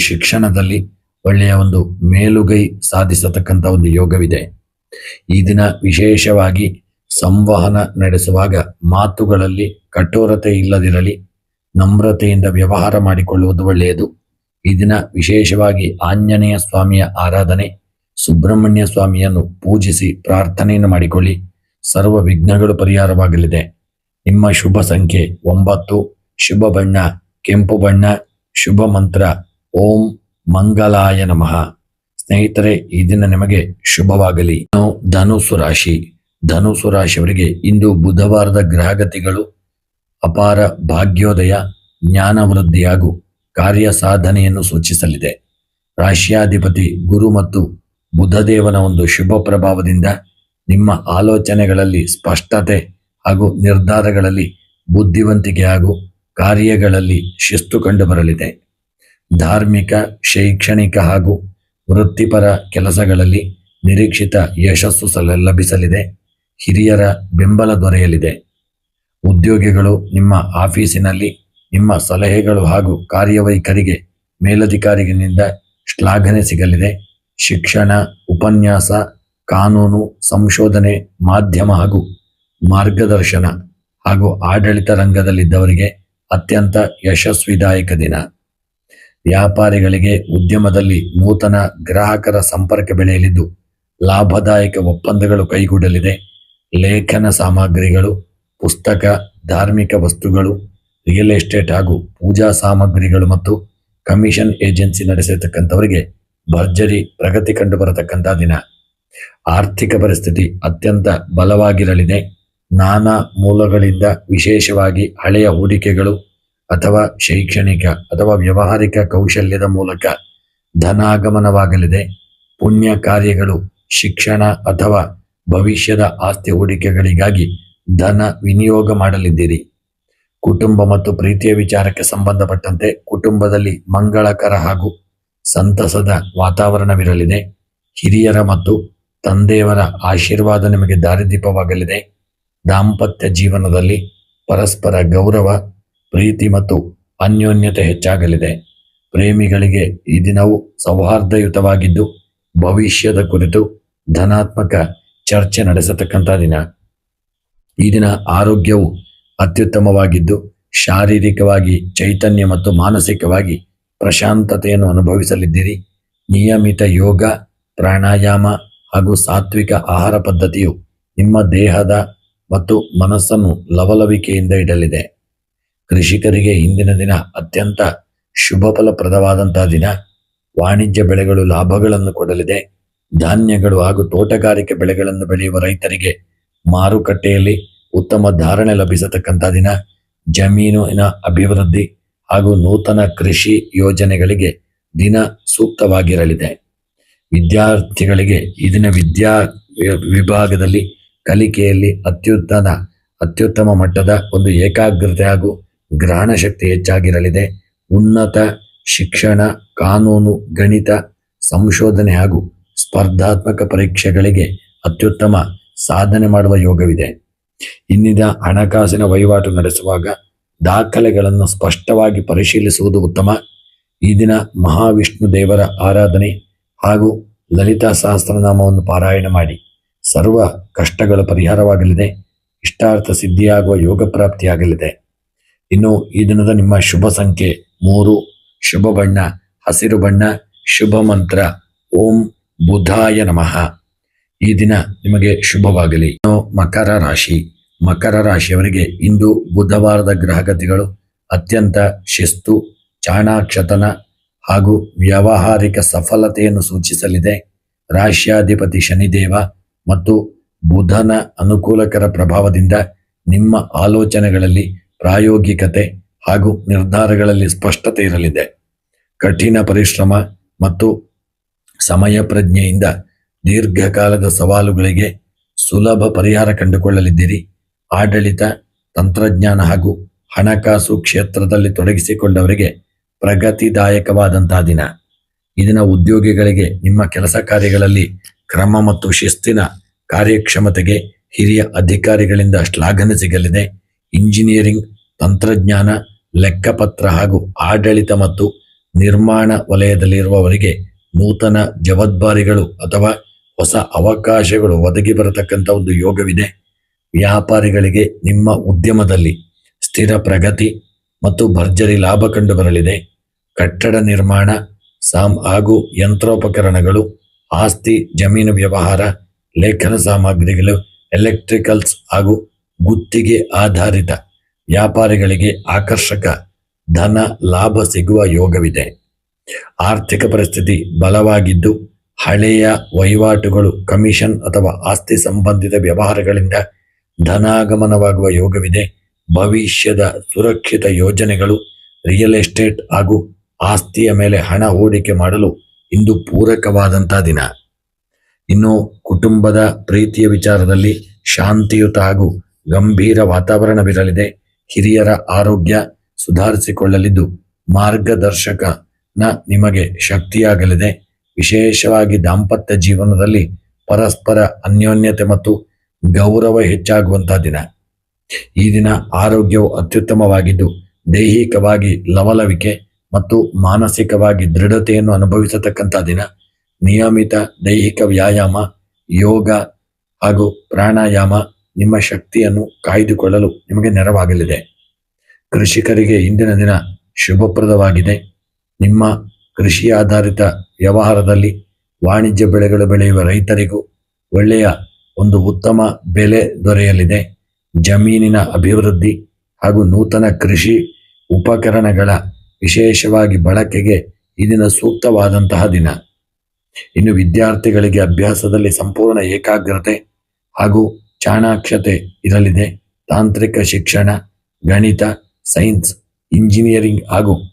ಶಿಕ್ಷಣದಲ್ಲಿ ಒಳ್ಳೆಯ ಒಂದು ಮೇಲುಗೈ ಸಾಧಿಸತಕ್ಕಂಥ ಒಂದು ಯೋಗವಿದೆ. ಈ ದಿನ ವಿಶೇಷವಾಗಿ ಸಂವಹನ ನಡೆಸುವಾಗ ಮಾತುಗಳಲ್ಲಿ ಕಠೋರತೆ ಇಲ್ಲದಿರಲಿ, ನಮ್ರತೆಯಿಂದ ವ್ಯವಹಾರ ಮಾಡಿಕೊಳ್ಳುವುದು ಒಳ್ಳೆಯದು. ಈ ದಿನ ವಿಶೇಷವಾಗಿ ಆಂಜನೇಯ ಸ್ವಾಮಿಯ ಆರಾಧನೆ, ಸುಬ್ರಹ್ಮಣ್ಯ ಸ್ವಾಮಿಯನ್ನು ಪೂಜಿಸಿ ಪ್ರಾರ್ಥನೆಯನ್ನು ಮಾಡಿಕೊಳ್ಳಿ. ಸರ್ವ ವಿಘ್ನಗಳು ಪರಿಹಾರವಾಗಲಿದೆ. ನಿಮ್ಮ ಶುಭ ಸಂಖ್ಯೆ 9, ಶುಭ ಬಣ್ಣ ಕೆಂಪು ಬಣ್ಣ, ಶುಭ ಮಂತ್ರ ಓಂ ಮಂಗಲಾಯ ನಮಃ. ಸ್ನೇಹಿತರೆ, ಈ ದಿನ ನಿಮಗೆ ಶುಭವಾಗಲಿ. ಧನುಸು ರಾಶಿ. ಧನುಸು ರಾಶಿಯವರಿಗೆ ಇಂದು ಬುಧವಾರದ ಗ್ರಹಗತಿಗಳು ಅಪಾರ ಭಾಗ್ಯೋದಯ, ಜ್ಞಾನ ವೃದ್ಧಿ ಹಾಗೂ ಕಾರ್ಯ ಸಾಧನೆಯನ್ನು ಸೂಚಿಸಲಿದೆ. ರಾಶಿಯಾಧಿಪತಿ ಗುರು ಮತ್ತು ಬುಧದೇವನ ಒಂದು ಶುಭ ಪ್ರಭಾವದಿಂದ ನಿಮ್ಮ ಆಲೋಚನೆಗಳಲ್ಲಿ ಸ್ಪಷ್ಟತೆ ಹಾಗೂ ನಿರ್ಧಾರಗಳಲ್ಲಿ ಬುದ್ಧಿವಂತಿಕೆ ಹಾಗೂ ಕಾರ್ಯಗಳಲ್ಲಿ ಶಿಸ್ತು ಕಂಡು ಬರಲಿದೆ. ಧಾರ್ಮಿಕ, ಶೈಕ್ಷಣಿಕ ಹಾಗೂ ವೃತ್ತಿಪರ ಕೆಲಸಗಳಲ್ಲಿ ನಿರೀಕ್ಷಿತ ಯಶಸ್ಸು ಲಭಿಸಲಿದೆ. ಹಿರಿಯರ ಬೆಂಬಲ ದೊರೆಯಲಿದೆ. ಉದ್ಯೋಗಿಗಳು ನಿಮ್ಮ ಆಫೀಸಿನಲ್ಲಿ ನಿಮ್ಮ ಸಲಹೆಗಳು ಹಾಗೂ ಕಾರ್ಯವೈಖರಿಗೆ ಮೇಲಧಿಕಾರಿಗಳಿಂದ ಶ್ಲಾಘನೆ ಸಿಗಲಿದೆ. ಶಿಕ್ಷಣ, ಉಪನ್ಯಾಸ, ಕಾನೂನು, ಸಂಶೋಧನೆ, ಮಾಧ್ಯಮ ಹಾಗೂ ಮಾರ್ಗದರ್ಶನ ಹಾಗೂ ಆಡಳಿತ ರಂಗದಲ್ಲಿದ್ದವರಿಗೆ ಅತ್ಯಂತ ಯಶಸ್ವಿದಾಯಕ ದಿನ. ವ್ಯಾಪಾರಿಗಳಿಗೆ ಉದ್ಯಮದಲ್ಲಿ ನೂತನ ಗ್ರಾಹಕರ ಸಂಪರ್ಕ ಬೆಳೆಯಲಿದ್ದು ಲಾಭದಾಯಕ ಒಪ್ಪಂದಗಳು ಕೈಗೂಡಲಿದೆ. ಲೇಖನ ಸಾಮಗ್ರಿಗಳು, ಪುಸ್ತಕ, ಧಾರ್ಮಿಕ ವಸ್ತುಗಳು, ರಿಯಲ್ ಎಸ್ಟೇಟ್ ಹಾಗೂ ಪೂಜಾ ಸಾಮಗ್ರಿಗಳು ಮತ್ತು ಕಮಿಷನ್ ಏಜೆನ್ಸಿ ನಡೆಸತಕ್ಕಂಥವರಿಗೆ ಭರ್ಜರಿ ಪ್ರಗತಿ ಕಂಡು ಬರತಕ್ಕಂಥ ದಿನ. ಆರ್ಥಿಕ ಪರಿಸ್ಥಿತಿ ಅತ್ಯಂತ ಬಲವಾಗಿರಲಿದೆ. ನಾನಾ ಮೂಲಗಳಿಂದ ವಿಶೇಷವಾಗಿ ಹಳೆಯ ಹೂಡಿಕೆಗಳು ಅಥವಾ ಶೈಕ್ಷಣಿಕ ಅಥವಾ ವ್ಯಾವಹಾರಿಕ ಕೌಶಲ್ಯದ ಮೂಲಕ ಧನಾಗಮನವಾಗಲಿದೆ. ಪುಣ್ಯ ಕಾರ್ಯಗಳು, ಶಿಕ್ಷಣ ಅಥವಾ ಭವಿಷ್ಯದ ಆಸ್ತಿ ಹೂಡಿಕೆಗಳಿಗಾಗಿ ಧನ ವಿನಿಯೋಗ ಮಾಡಲಿದ್ದೀರಿ. ಕುಟುಂಬ ಮತ್ತು ಪ್ರೀತಿಯ ವಿಚಾರಕ್ಕೆ ಸಂಬಂಧಪಟ್ಟಂತೆ ಕುಟುಂಬದಲ್ಲಿ ಮಂಗಳಕರ ಹಾಗೂ ಸಂತಸದ ವಾತಾವರಣವಿರಲಿದೆ. ಹಿರಿಯರ ಮತ್ತು ತಂದೆಯವರ ಆಶೀರ್ವಾದ ನಿಮಗೆ ದಾರಿದೀಪವಾಗಲಿದೆ. ದಾಂಪತ್ಯ ಜೀವನದಲ್ಲಿ ಪರಸ್ಪರ ಗೌರವ, ಪ್ರೀತಿ ಮತ್ತು ಅನ್ಯೋನ್ಯತೆ ಹೆಚ್ಚಾಗಲಿದೆ. ಪ್ರೇಮಿಗಳಿಗೆ ಈ ದಿನವು ಸೌಹಾರ್ದಯುತವಾಗಿದ್ದು ಭವಿಷ್ಯದ ಕುರಿತು ಧನಾತ್ಮಕ ಚರ್ಚೆ ನಡೆಸತಕ್ಕಂಥ ದಿನ. ಈ ದಿನ ಆರೋಗ್ಯವು ಅತ್ಯುತ್ತಮವಾಗಿದ್ದು ಶಾರೀರಿಕವಾಗಿ ಚೈತನ್ಯ ಮತ್ತು ಮಾನಸಿಕವಾಗಿ ಪ್ರಶಾಂತತೆಯನ್ನು ಅನುಭವಿಸಲಿದ್ದೀರಿ. ನಿಯಮಿತ ಯೋಗ, ಪ್ರಾಣಾಯಾಮ ಹಾಗೂ ಸಾತ್ವಿಕ ಆಹಾರ ಪದ್ಧತಿಯು ನಿಮ್ಮ ದೇಹದ ಮತ್ತು ಮನಸ್ಸನ್ನು ಲವಲವಿಕೆಯಿಂದ ಇಡಲಿದೆ. ಕೃಷಿಕರಿಗೆ ಇಂದಿನ ದಿನ ಅತ್ಯಂತ ಶುಭ ಫಲಪ್ರದವಾದಂತಹ ದಿನ. ವಾಣಿಜ್ಯ ಬೆಳೆಗಳು ಲಾಭಗಳನ್ನು ಕೊಡಲಿದೆ. ಧಾನ್ಯಗಳು ಹಾಗೂ ತೋಟಗಾರಿಕೆ ಬೆಳೆಗಳನ್ನು ಬೆಳೆಯುವ ರೈತರಿಗೆ ಮಾರುಕಟ್ಟೆಯಲ್ಲಿ ಉತ್ತಮ ಧಾರಣೆ ಲಭಿಸತಕ್ಕಂಥ ದಿನ. ಜಮೀನಿನ ಅಭಿವೃದ್ಧಿ ಹಾಗೂ ನೂತನ ಕೃಷಿ ಯೋಜನೆಗಳಿಗೆ ದಿನ ಸೂಕ್ತವಾಗಿರಲಿದೆ. ವಿದ್ಯಾರ್ಥಿಗಳಿಗೆ ಈ ದಿನ ವಿದ್ಯಾ ವಿಭಾಗದಲ್ಲಿ ಕಲಿಕೆಯಲ್ಲಿ ಅತ್ಯುತ್ತಮ ಮಟ್ಟದ ಒಂದು ಏಕಾಗ್ರತೆ ಹಾಗೂ ಗ್ರಹಣ ಶಕ್ತಿ ಹೆಚ್ಚಾಗಿರಲಿದೆ. ಉನ್ನತ ಶಿಕ್ಷಣ, ಕಾನೂನು, ಗಣಿತ, ಸಂಶೋಧನೆ ಹಾಗೂ ಸ್ಪರ್ಧಾತ್ಮಕ ಪರೀಕ್ಷೆಗಳಿಗೆ ಅತ್ಯುತ್ತಮ ಸಾಧನೆ ಮಾಡುವ ಯೋಗವಿದೆ. ಇನ್ನಿದ ಹಣಕಾಸಿನ ವಹಿವಾಟು ನಡೆಸುವಾಗ ದಾಖಲೆಗಳನ್ನು ಸ್ಪಷ್ಟವಾಗಿ ಪರಿಶೀಲಿಸುವುದು ಉತ್ತಮ. ಈ ದಿನ ಮಹಾವಿಷ್ಣು ದೇವರ ಆರಾಧನೆ ಹಾಗೂ ಲಲಿತಾ ಸಹಸ್ರನಾಮವನ್ನು ಪಾರಾಯಣ ಮಾಡಿ ಸರ್ವ ಕಷ್ಟಗಳ ಪರಿಹಾರವಾಗಲಿದೆ. ಇಷ್ಟಾರ್ಥ ಸಿದ್ಧಿಯಾಗುವ ಯೋಗ ಪ್ರಾಪ್ತಿಯಾಗಲಿದೆ. ಇನ್ನು ಈ ದಿನದ ನಿಮ್ಮ ಶುಭ ಸಂಖ್ಯೆ 3, ಶುಭ ಬಣ್ಣ ಹಸಿರು ಬಣ್ಣ, ಶುಭ ಮಂತ್ರ ಓಂ ಬುಧಾಯ ನಮಃ. ಈ ದಿನ ನಿಮಗೆ ಶುಭವಾಗಲಿ. ಮಕರ ರಾಶಿ. ಮಕರ ರಾಶಿಯವರಿಗೆ ಇಂದು ಬುಧವಾರದ ಗ್ರಹಗತಿಗಳು ಅತ್ಯಂತ ಶಿಸ್ತು, ಚಾಣಾಕ್ಷತನ ಹಾಗೂ ವ್ಯಾವಹಾರಿಕ ಸಫಲತೆಯನ್ನು ಸೂಚಿಸಲಿದೆ. ರಾಶ್ಯಾಧಿಪತಿ ಶನಿದೇವ ಮತ್ತು ಬುಧನ ಅನುಕೂಲಕರ ಪ್ರಭಾವದಿಂದ ನಿಮ್ಮ ಆಲೋಚನೆಗಳಲ್ಲಿ ಪ್ರಾಯೋಗಿಕತೆ ಹಾಗೂ ನಿರ್ಧಾರಗಳಲ್ಲಿ ಸ್ಪಷ್ಟತೆ ಇರಲಿದೆ. ಕಠಿಣ ಪರಿಶ್ರಮ ಮತ್ತು ಸಮಯ ಪ್ರಜ್ಞೆಯಿಂದ ದೀರ್ಘಕಾಲದ ಸವಾಲುಗಳಿಗೆ ಸುಲಭ ಪರಿಹಾರ ಕಂಡುಕೊಳ್ಳಲಿದ್ದೀರಿ. ಆಡಳಿತ, ತಂತ್ರಜ್ಞಾನ ಹಾಗೂ ಹಣಕಾಸು ಕ್ಷೇತ್ರದಲ್ಲಿ ತೊಡಗಿಸಿಕೊಂಡವರಿಗೆ ಪ್ರಗತಿದಾಯಕವಾದಂತಹ ದಿನ. ಈ ದಿನ ಉದ್ಯೋಗಿಗಳಿಗೆ ನಿಮ್ಮ ಕೆಲಸ ಕಾರ್ಯಗಳಲ್ಲಿ ಕ್ರಮ ಮತ್ತು ಶಿಸ್ತಿನ ಕಾರ್ಯಕ್ಷಮತೆಗೆ ಹಿರಿಯ ಅಧಿಕಾರಿಗಳಿಂದ ಶ್ಲಾಘನೆ ಸಿಗಲಿದೆ. ಇಂಜಿನಿಯರಿಂಗ್, ತಂತ್ರಜ್ಞಾನ, ಲೆಕ್ಕಪತ್ರ ಹಾಗೂ ಆಡಳಿತ ಮತ್ತು ನಿರ್ಮಾಣ ವಲಯದಲ್ಲಿರುವವರಿಗೆ ನೂತನ ಜವಾಬ್ದಾರಿಗಳು ಅಥವಾ ಹೊಸ ಅವಕಾಶಗಳು ಒದಗಿ ಬರತಕ್ಕಂಥ ಒಂದು ಯೋಗವಿದೆ. ವ್ಯಾಪಾರಿಗಳಿಗೆ ನಿಮ್ಮ ಉದ್ಯಮದಲ್ಲಿ ಸ್ಥಿರ ಪ್ರಗತಿ ಮತ್ತು ಭರ್ಜರಿ ಲಾಭ ಕಂಡು ಬರಲಿದೆ. ಕಟ್ಟಡ ನಿರ್ಮಾಣ ಹಾಗೂ ಯಂತ್ರೋಪಕರಣಗಳು, ಆಸ್ತಿ ಜಮೀನು ವ್ಯವಹಾರ, ಲೇಖನ ಸಾಮಗ್ರಿಗಳು, ಎಲೆಕ್ಟ್ರಿಕಲ್ಸ್ ಹಾಗೂ ಗುತ್ತಿಗೆ ಆಧಾರಿತ ವ್ಯಾಪಾರಿಗಳಿಗೆ ಆಕರ್ಷಕ ಧನ ಲಾಭ ಸಿಗುವ ಯೋಗವಿದೆ. ಆರ್ಥಿಕ ಪರಿಸ್ಥಿತಿ ಬಲವಾಗಿದ್ದು ಹಳೆಯ ವಹಿವಾಟುಗಳು, ಕಮಿಷನ್ ಅಥವಾ ಆಸ್ತಿ ಸಂಬಂಧಿತ ವ್ಯವಹಾರಗಳಿಂದ ಧನಾಗಮನವಾಗುವ ಯೋಗವಿದೆ. ಭವಿಷ್ಯದ ಸುರಕ್ಷಿತ ಯೋಜನೆಗಳು, ರಿಯಲ್ ಎಸ್ಟೇಟ್ ಹಾಗೂ ಆಸ್ತಿಯ ಮೇಲೆ ಹಣ ಹೂಡಿಕೆ ಮಾಡಲು ಇಂದು ಪೂರಕವಾದಂತಹ ದಿನ. ಇನ್ನು ಕುಟುಂಬದ ಪ್ರೀತಿಯ ವಿಚಾರದಲ್ಲಿ ಶಾಂತಿಯುತ ಹಾಗೂ ಗಂಭೀರ ವಾತಾವರಣವಿರಲಿದೆ. ಹಿರಿಯರ ಆರೋಗ್ಯ ಸುಧಾರಿಸಿಕೊಳ್ಳಲಿದ್ದು ಮಾರ್ಗದರ್ಶಕನ ನಿಮಗೆ ಶಕ್ತಿಯಾಗಲಿದೆ. ವಿಶೇಷವಾಗಿ ದಾಂಪತ್ಯ ಜೀವನದಲ್ಲಿ ಪರಸ್ಪರ ಅನ್ಯೋನ್ಯತೆ ಮತ್ತು ಗೌರವ ಹೆಚ್ಚಾಗುವಂತಹ ದಿನ. ಈ ದಿನ ಆರೋಗ್ಯವು ಅತ್ಯುತ್ತಮವಾಗಿದ್ದು ದೈಹಿಕವಾಗಿ ಲವಲವಿಕೆ ಮತ್ತು ಮಾನಸಿಕವಾಗಿ ದೃಢತೆಯನ್ನು ಅನುಭವಿಸತಕ್ಕಂಥ ದಿನ. ನಿಯಮಿತ ದೈಹಿಕ ವ್ಯಾಯಾಮ, ಯೋಗ ಹಾಗೂ ಪ್ರಾಣಾಯಾಮ ನಿಮ್ಮ ಶಕ್ತಿಯನ್ನು ಕಾಯ್ದುಕೊಳ್ಳಲು ನಿಮಗೆ ನೆರವಾಗಲಿದೆ. ಕೃಷಿಕರಿಗೆ ಇಂದಿನ ದಿನ ಶುಭಪ್ರದವಾಗಿದೆ. ನಿಮ್ಮ ಕೃಷಿ ಆಧಾರಿತ ವ್ಯವಹಾರದಲ್ಲಿ ವಾಣಿಜ್ಯ ಬೆಳೆಗಳು ಬೆಳೆಯುವ ರೈತರಿಗೂ ಒಳ್ಳೆಯ ಒಂದು ಉತ್ತಮ ಬೆಲೆ ದೊರೆಯಲಿದೆ. ಜಮೀನಿನ ಅಭಿವೃದ್ಧಿ ಹಾಗೂ ನೂತನ ಕೃಷಿ ಉಪಕರಣಗಳ ವಿಶೇಷವಾಗಿ ಬಳಕೆಗೆ ಈ ದಿನ ಸೂಕ್ತವಾದಂತಹ ದಿನ. ಇನ್ನು ವಿದ್ಯಾರ್ಥಿಗಳಿಗೆ ಅಭ್ಯಾಸದಲ್ಲಿ ಸಂಪೂರ್ಣ ಏಕಾಗ್ರತೆ ಹಾಗೂ ಚಾಣಾಕ್ಷತೆ ಇರಲಿದೆ. ತಾಂತ್ರಿಕ ಶಿಕ್ಷಣ, ಗಣಿತ, ಸೈನ್ಸ್, ಇಂಜಿನಿಯರಿಂಗ್ ಹಾಗೂ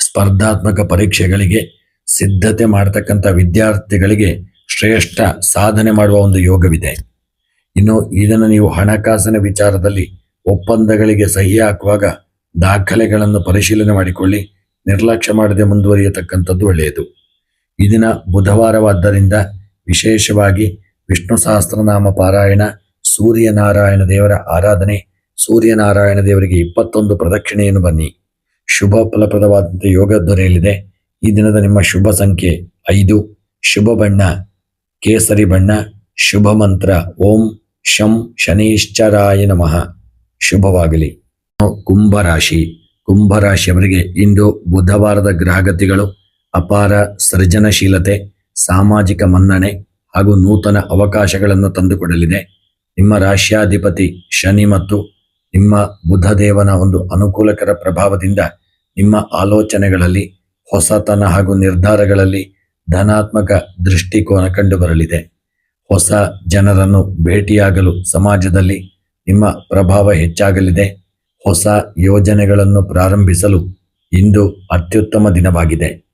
ಸ್ಪರ್ಧಾತ್ಮಕ ಪರೀಕ್ಷೆಗಳಿಗೆ ಸಿದ್ಧತೆ ಮಾಡತಕ್ಕಂಥ ವಿದ್ಯಾರ್ಥಿಗಳಿಗೆ ಶ್ರೇಷ್ಠ ಸಾಧನೆ ಮಾಡುವ ಒಂದು ಯೋಗವಿದೆ. ಇನ್ನು ಇದನ್ನು ನೀವು ಹಣಕಾಸಿನ ವಿಚಾರದಲ್ಲಿ ಒಪ್ಪಂದಗಳಿಗೆ ಸಹಿ ಹಾಕುವಾಗ ದಾಖಲೆಗಳನ್ನು ಪರಿಶೀಲನೆ ಮಾಡಿಕೊಳ್ಳಿ. ನಿರ್ಲಕ್ಷ್ಯ ಮಾಡದೆ ಮುಂದುವರಿಯತಕ್ಕಂಥದ್ದು ಒಳ್ಳೆಯದು. ಈ ದಿನ ಬುಧವಾರವಾದ್ದರಿಂದ ವಿಶೇಷವಾಗಿ ವಿಷ್ಣು ಸಹಸ್ರನಾಮ ಪಾರಾಯಣ, ಸೂರ್ಯನಾರಾಯಣ ದೇವರ ಆರಾಧನೆ, ಸೂರ್ಯನಾರಾಯಣ ದೇವರಿಗೆ 21 ಪ್ರದಕ್ಷಿಣೆಯನ್ನು ಬನ್ನಿ. ಶುಭ ಫಲಪ್ರದವಾದಂಥ ಯೋಗ ದೊರೆಯಲಿದೆ. ಈ ದಿನದ ನಿಮ್ಮ ಶುಭ ಸಂಖ್ಯೆ 5, ಶುಭ ಬಣ್ಣ ಕೇಸರಿ ಬಣ್ಣ, ಶುಭ ಮಂತ್ರ ಓಂ ಶಂ ಶನೈಶ್ಚರಾಯ ನಮಃ. ಶುಭವಾಗಲಿ. ಕುಂಭರಾಶಿ. ಕುಂಭರಾಶಿಯವರಿಗೆ ಇಂದು ಬುಧವಾರದ ಗ್ರಹಗತಿಗಳು ಅಪಾರ ಸೃಜನಶೀಲತೆ, ಸಾಮಾಜಿಕ ಮನ್ನಣೆ ಹಾಗೂ ನೂತನ ಅವಕಾಶಗಳನ್ನು ತಂದುಕೊಡಲಿದೆ. ನಿಮ್ಮ ರಾಶ್ಯಾಧಿಪತಿ ಶನಿ ಮತ್ತು ನಿಮ್ಮ ಬುಧದೇವನ ಒಂದು ಅನುಕೂಲಕರ ಪ್ರಭಾವದಿಂದ ನಿಮ್ಮ ಆಲೋಚನೆಗಳಲ್ಲಿ ಹೊಸತನ ಹಾಗೂ ನಿರ್ಧಾರಗಳಲ್ಲಿ ಧನಾತ್ಮಕ ದೃಷ್ಟಿಕೋನ ಕಂಡುಬರಲಿದೆ. ಹೊಸ ಜನರನ್ನು ಭೇಟಿಯಾಗಲು ಸಮಾಜದಲ್ಲಿ ನಿಮ್ಮ ಪ್ರಭಾವ ಹೆಚ್ಚಾಗಲಿದೆ. ಹೊಸ ಯೋಜನೆಗಳನ್ನು ಪ್ರಾರಂಭಿಸಲು ಇಂದು ಅತ್ಯುತ್ತಮ ದಿನವಾಗಿದೆ.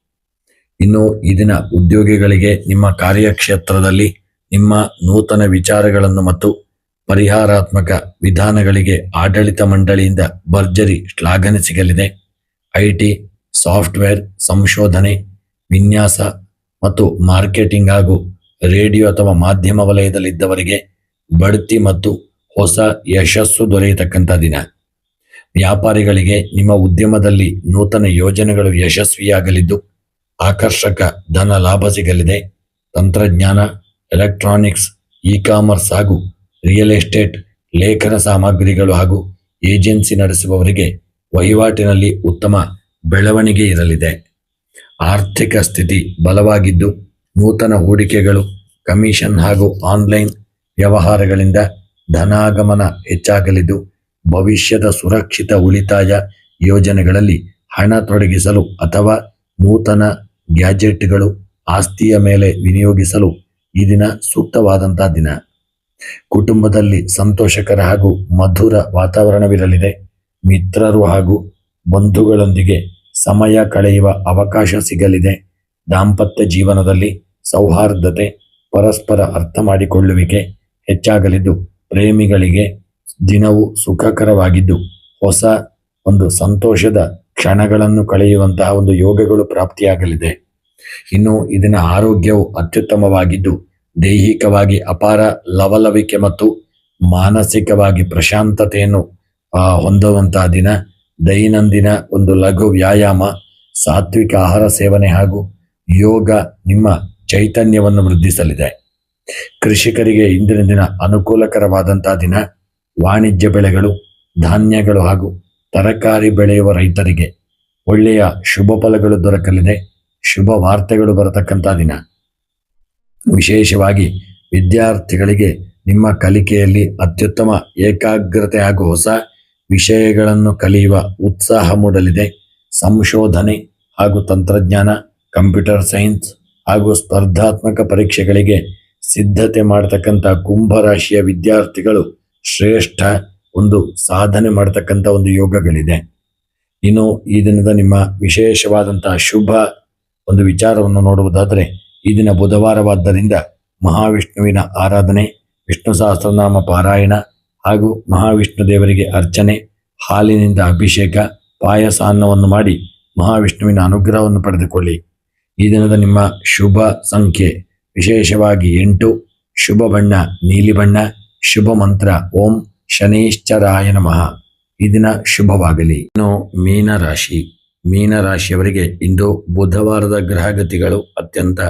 ಇನ್ನು ಈ ದಿನ ಉದ್ಯೋಗಿಗಳಿಗೆ ನಿಮ್ಮ ಕಾರ್ಯಕ್ಷೇತ್ರದಲ್ಲಿ ನಿಮ್ಮ ನೂತನ ವಿಚಾರಗಳನ್ನು ಮತ್ತು ಪರಿಹಾರಾತ್ಮಕ ವಿಧಾನಗಳಿಗೆ ಆಡಳಿತ ಮಂಡಳಿಯಿಂದ ಭರ್ಜರಿ ಶ್ಲಾಘನೆ ಸಿಗಲಿದೆ. IT, ಸಾಫ್ಟ್ವೇರ್, ಸಂಶೋಧನೆ, ವಿನ್ಯಾಸ ಮತ್ತು ಮಾರ್ಕೆಟಿಂಗ್ ಹಾಗೂ ರೇಡಿಯೋ ಅಥವಾ ಮಾಧ್ಯಮ ವಲಯದಲ್ಲಿದ್ದವರಿಗೆ ಬಡ್ತಿ ಮತ್ತು ಹೊಸ ಯಶಸ್ಸು ದೊರೆಯತಕ್ಕಂಥ ದಿನ. ವ್ಯಾಪಾರಿಗಳಿಗೆ ನಿಮ್ಮ ಉದ್ಯಮದಲ್ಲಿ ನೂತನ ಯೋಜನೆಗಳು ಯಶಸ್ವಿಯಾಗಲಿದ್ದು ಆಕರ್ಷಕ ಧನ ಲಾಭ ಸಿಗಲಿದೆ. ತಂತ್ರಜ್ಞಾನ, ಎಲೆಕ್ಟ್ರಾನಿಕ್ಸ್, ಇ-ಕಾಮರ್ಸ್ ಹಾಗೂ ರಿಯಲ್ ಎಸ್ಟೇಟ್, ಲೇಖನ ಸಾಮಗ್ರಿಗಳು ಹಾಗೂ ಏಜೆನ್ಸಿ ನಡೆಸುವವರಿಗೆ ವಹಿವಾಟಿನಲ್ಲಿ ಉತ್ತಮ ಬೆಳವಣಿಗೆ ಇರಲಿದೆ. ಆರ್ಥಿಕ ಸ್ಥಿತಿ ಬಲವಾಗಿದ್ದು ನೂತನ ಹೂಡಿಕೆಗಳು, ಕಮಿಷನ್ ಹಾಗೂ ಆನ್ಲೈನ್ ವ್ಯವಹಾರಗಳಿಂದ ಧನಾಗಮನ ಹೆಚ್ಚಾಗಲಿದ್ದು, ಭವಿಷ್ಯದ ಸುರಕ್ಷಿತ ಉಳಿತಾಯ ಯೋಜನೆಗಳಲ್ಲಿ ಹಣ ತೊಡಗಿಸಲು ಅಥವಾ ನೂತನ ಗ್ಯಾಜೆಟ್ಗಳು, ಆಸ್ತಿಯ ಮೇಲೆ ವಿನಿಯೋಗಿಸಲು ಈ ದಿನ ಸೂಕ್ತವಾದಂತಹ ದಿನ. ಕುಟುಂಬದಲ್ಲಿ ಸಂತೋಷಕರ ಹಾಗೂ ಮಧುರ ವಾತಾವರಣವಿರಲಿದೆ. ಮಿತ್ರರು ಹಾಗೂ ಬಂಧುಗಳೊಂದಿಗೆ ಸಮಯ ಕಳೆಯುವ ಅವಕಾಶ ಸಿಗಲಿದೆ. ದಾಂಪತ್ಯ ಜೀವನದಲ್ಲಿ ಸೌಹಾರ್ದತೆ, ಪರಸ್ಪರ ಅರ್ಥ ಮಾಡಿಕೊಳ್ಳುವಿಕೆ ಹೆಚ್ಚಾಗಲಿದ್ದು, ಪ್ರೇಮಿಗಳಿಗೆ ದಿನವು ಸುಖಕರವಾಗಿದ್ದು ಹೊಸ ಒಂದು ಸಂತೋಷದ ಕ್ಷಣಗಳನ್ನು ಕಳೆಯುವಂತಹ ಒಂದು ಯೋಗಗಳು ಪ್ರಾಪ್ತಿಯಾಗಲಿದೆ. ಇನ್ನು ಇದನ್ನ ಆರೋಗ್ಯವು ಅತ್ಯುತ್ತಮವಾಗಿದ್ದು, ದೈಹಿಕವಾಗಿ ಅಪಾರ ಲವಲವಿಕೆ ಮತ್ತು ಮಾನಸಿಕವಾಗಿ ಪ್ರಶಾಂತತೆಯನ್ನು ಹೊಂದುವಂತಹ ದಿನ. ದೈನಂದಿನ ಒಂದು ಲಘು ವ್ಯಾಯಾಮ, ಸಾತ್ವಿಕ ಆಹಾರ ಸೇವನೆ ಹಾಗೂ ಯೋಗ ನಿಮ್ಮ ಚೈತನ್ಯವನ್ನು ವೃದ್ಧಿಸಲಿದೆ. ಕೃಷಿಕರಿಗೆ ಇಂದಿನ ದಿನ ಅನುಕೂಲಕರವಾದಂತಹ ದಿನ. ವಾಣಿಜ್ಯ ಬೆಳೆಗಳು, ಧಾನ್ಯಗಳು ಹಾಗೂ ತರಕಾರಿ ಬೆಳೆಯುವ ರೈತರಿಗೆ ಒಳ್ಳೆಯ ಶುಭ ಫಲಗಳು ದೊರಕಲಿದೆ. ಶುಭ ವಾರ್ತೆಗಳು ಬರತಕ್ಕಂಥ ದಿನ. ವಿಶೇಷವಾಗಿ ವಿದ್ಯಾರ್ಥಿಗಳಿಗೆ ನಿಮ್ಮ ಕಲಿಕೆಯಲ್ಲಿ ಅತ್ಯುತ್ತಮ ಏಕಾಗ್ರತೆ ಹಾಗೂ ಹೊಸ ವಿಷಯಗಳನ್ನು ಕಲಿಯುವ ಉತ್ಸಾಹ ಮೂಡಲಿದೆ. ಸಂಶೋಧನೆ ಹಾಗೂ ತಂತ್ರಜ್ಞಾನ, ಕಂಪ್ಯೂಟರ್ ಸೈನ್ಸ್ ಹಾಗೂ ಸ್ಪರ್ಧಾತ್ಮಕ ಪರೀಕ್ಷೆಗಳಿಗೆ ಸಿದ್ಧತೆ ಮಾಡತಕ್ಕಂಥ ಕುಂಭರಾಶಿಯ ವಿದ್ಯಾರ್ಥಿಗಳು ಶ್ರೇಷ್ಠ ಒಂದು ಸಾಧನೆ ಮಾಡತಕ್ಕಂಥ ಒಂದು ಯೋಗಗಳಿದೆ. ಇನ್ನು ಈ ದಿನದ ನಿಮ್ಮ ವಿಶೇಷವಾದಂತಹ ಶುಭ ಒಂದು ವಿಚಾರವನ್ನು ನೋಡುವುದಾದರೆ, ಈ ದಿನ ಬುಧವಾರವಾದ್ದರಿಂದ ಮಹಾವಿಷ್ಣುವಿನ ಆರಾಧನೆ, ವಿಷ್ಣು ಸಹಸ್ರನಾಮ ಪಾರಾಯಣ ಹಾಗೂ ಮಹಾವಿಷ್ಣು ದೇವರಿಗೆ ಅರ್ಚನೆ, ಹಾಲಿನಿಂದ ಅಭಿಷೇಕ, ಪಾಯಸ ಅನ್ನವನ್ನು ಮಾಡಿ ಮಹಾವಿಷ್ಣುವಿನ ಅನುಗ್ರಹವನ್ನು ಪಡೆದುಕೊಳ್ಳಿ. ಈ ದಿನದ ನಿಮ್ಮ ಶುಭ ಸಂಖ್ಯೆ ವಿಶೇಷವಾಗಿ 8, ಶುಭ ಬಣ್ಣ ನೀಲಿ ಬಣ್ಣ, ಶುಭ ಮಂತ್ರ ಓಂ ಶನೀಶ್ಚರಾಯ ನಮಃ. ಈ ದಿನ ಶುಭವಾಗಲಿ. ಇನ್ನು ಮೀನರಾಶಿಯವರಿಗೆ ಇಂದು ಬುಧವಾರದ ಗ್ರಹಗತಿಗಳು ಅತ್ಯಂತ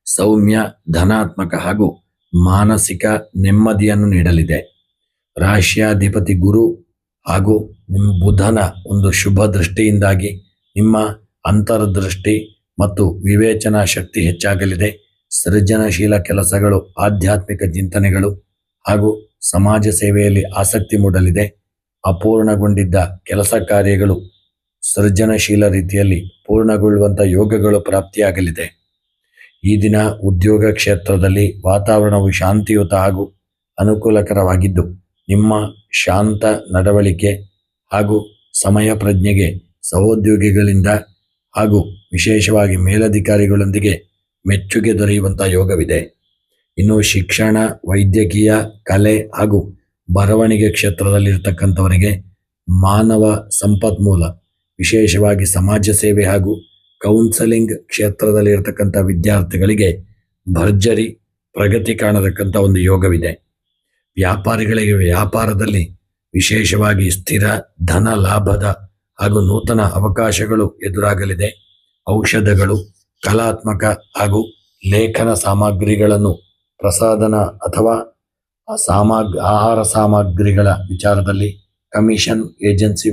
ಸೌಮ್ಯ, ಧನಾತ್ಮಕ ಹಾಗೂ ಮಾನಸಿಕ ನೆಮ್ಮದಿಯನ್ನು ನೀಡಲಿದೆ. ರಾಶಿಯಾಧಿಪತಿ ಗುರು ಹಾಗೂ ನಿಮ್ಮ ಬುಧನ ಒಂದು ಶುಭ ದೃಷ್ಟಿಯಿಂದಾಗಿ ನಿಮ್ಮ ಅಂತರ್ದೃಷ್ಟಿ ಮತ್ತು ವಿವೇಚನಾ ಶಕ್ತಿ ಹೆಚ್ಚಾಗಲಿದೆ. ಸೃಜನಶೀಲ ಕೆಲಸಗಳು, ಆಧ್ಯಾತ್ಮಿಕ ಚಿಂತನೆಗಳು ಹಾಗೂ ಸಮಾಜ ಸೇವೆಯಲ್ಲಿ ಆಸಕ್ತಿ ಮೂಡಲಿದೆ. ಅಪೂರ್ಣಗೊಂಡಿದ್ದ ಕೆಲಸ ಕಾರ್ಯಗಳು ಸೃಜನಶೀಲ ರೀತಿಯಲ್ಲಿ ಪೂರ್ಣಗೊಳ್ಳುವಂಥ ಯೋಗಗಳು ಪ್ರಾಪ್ತಿಯಾಗಲಿದೆ. ಈ ದಿನ ಉದ್ಯೋಗ ಕ್ಷೇತ್ರದಲ್ಲಿ ವಾತಾವರಣವು ಶಾಂತಿಯುತ ಹಾಗೂ ಅನುಕೂಲಕರವಾಗಿದ್ದು, ನಿಮ್ಮ ಶಾಂತ ನಡವಳಿಕೆ ಹಾಗೂ ಸಮಯ ಪ್ರಜ್ಞೆಗೆ ಸಹೋದ್ಯೋಗಿಗಳಿಂದ ಹಾಗೂ ವಿಶೇಷವಾಗಿ ಮೇಲಧಿಕಾರಿಗಳೊಂದಿಗೆ ಮೆಚ್ಚುಗೆ ದೊರೆಯುವಂಥ ಯೋಗವಿದೆ. ಇನ್ನು ಶಿಕ್ಷಣ, ವೈದ್ಯಕೀಯ, ಕಲೆ ಹಾಗೂ ಬರವಣಿಗೆ ಕ್ಷೇತ್ರದಲ್ಲಿರ್ತಕ್ಕಂಥವರಿಗೆ ಮಾನವ ಸಂಪನ್ಮೂಲ, ವಿಶೇಷವಾಗಿ ಸಮಾಜ ಸೇವೆ ಹಾಗೂ ಕೌನ್ಸಲಿಂಗ್ ಕ್ಷೇತ್ರದಲ್ಲಿರ್ತಕ್ಕಂಥ ವಿದ್ಯಾರ್ಥಿಗಳಿಗೆ ಭರ್ಜರಿ ಪ್ರಗತಿ ಕಾಣತಕ್ಕಂಥ ಒಂದು ಯೋಗವಿದೆ. ವ್ಯಾಪಾರಿಗಳಿಗೆ ವ್ಯಾಪಾರದಲ್ಲಿ ವಿಶೇಷವಾಗಿ ಸ್ಥಿರ ಧನ ಲಾಭದ ಹಾಗೂ ನೂತನ ಅವಕಾಶಗಳು ಎದುರಾಗಲಿದೆ. ಔಷಧಗಳು, ಕಲಾತ್ಮಕ ಹಾಗೂ ಲೇಖನ ಸಾಮಗ್ರಿಗಳನ್ನು, ಪ್ರಸಾದನ ಅಥವಾ ಆಹಾರ ಸಾಮಗ್ರಿಗಳ ವಿಚಾರದಲ್ಲಿ ಕಮಿಷನ್ ಏಜೆನ್ಸಿ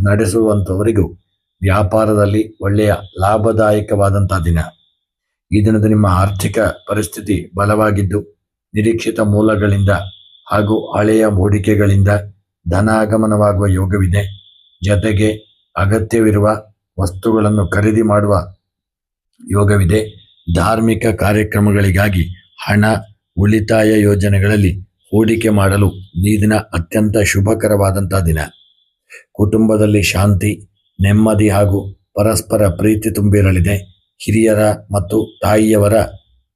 ನಡೆಸುವಂಥವರಿಗೂ ವ್ಯಾಪಾರದಲ್ಲಿ ಒಳ್ಳೆಯ ಲಾಭದಾಯಕವಾದಂಥ ದಿನ. ಈ ದಿನದ ನಿಮ್ಮ ಆರ್ಥಿಕ ಪರಿಸ್ಥಿತಿ ಬಲವಾಗಿದ್ದು, ನಿರೀಕ್ಷಿತ ಮೂಲಗಳಿಂದ ಹಾಗೂ ಹಳೆಯ ಹೂಡಿಕೆಗಳಿಂದ ಧನಾಗಮನವಾಗುವ ಯೋಗವಿದೆ. ಜೊತೆಗೆ ಅಗತ್ಯವಿರುವ ವಸ್ತುಗಳನ್ನು ಖರೀದಿ ಮಾಡುವ ಯೋಗವಿದೆ. ಧಾರ್ಮಿಕ ಕಾರ್ಯಕ್ರಮಗಳಿಗಾಗಿ ಹಣ, ಉಳಿತಾಯ ಯೋಜನೆಗಳಲ್ಲಿ ಹೂಡಿಕೆ ಮಾಡಲು ಈ ದಿನ ಅತ್ಯಂತ ಶುಭಕರವಾದಂಥ ದಿನ. ಕುಟುಂಬದಲ್ಲಿ ಶಾಂತಿ, ನೆಮ್ಮದಿ ಹಾಗೂ ಪರಸ್ಪರ ಪ್ರೀತಿ ತುಂಬಿರಲಿದೆ. ಹಿರಿಯರ ಮತ್ತು ತಾಯಿಯವರ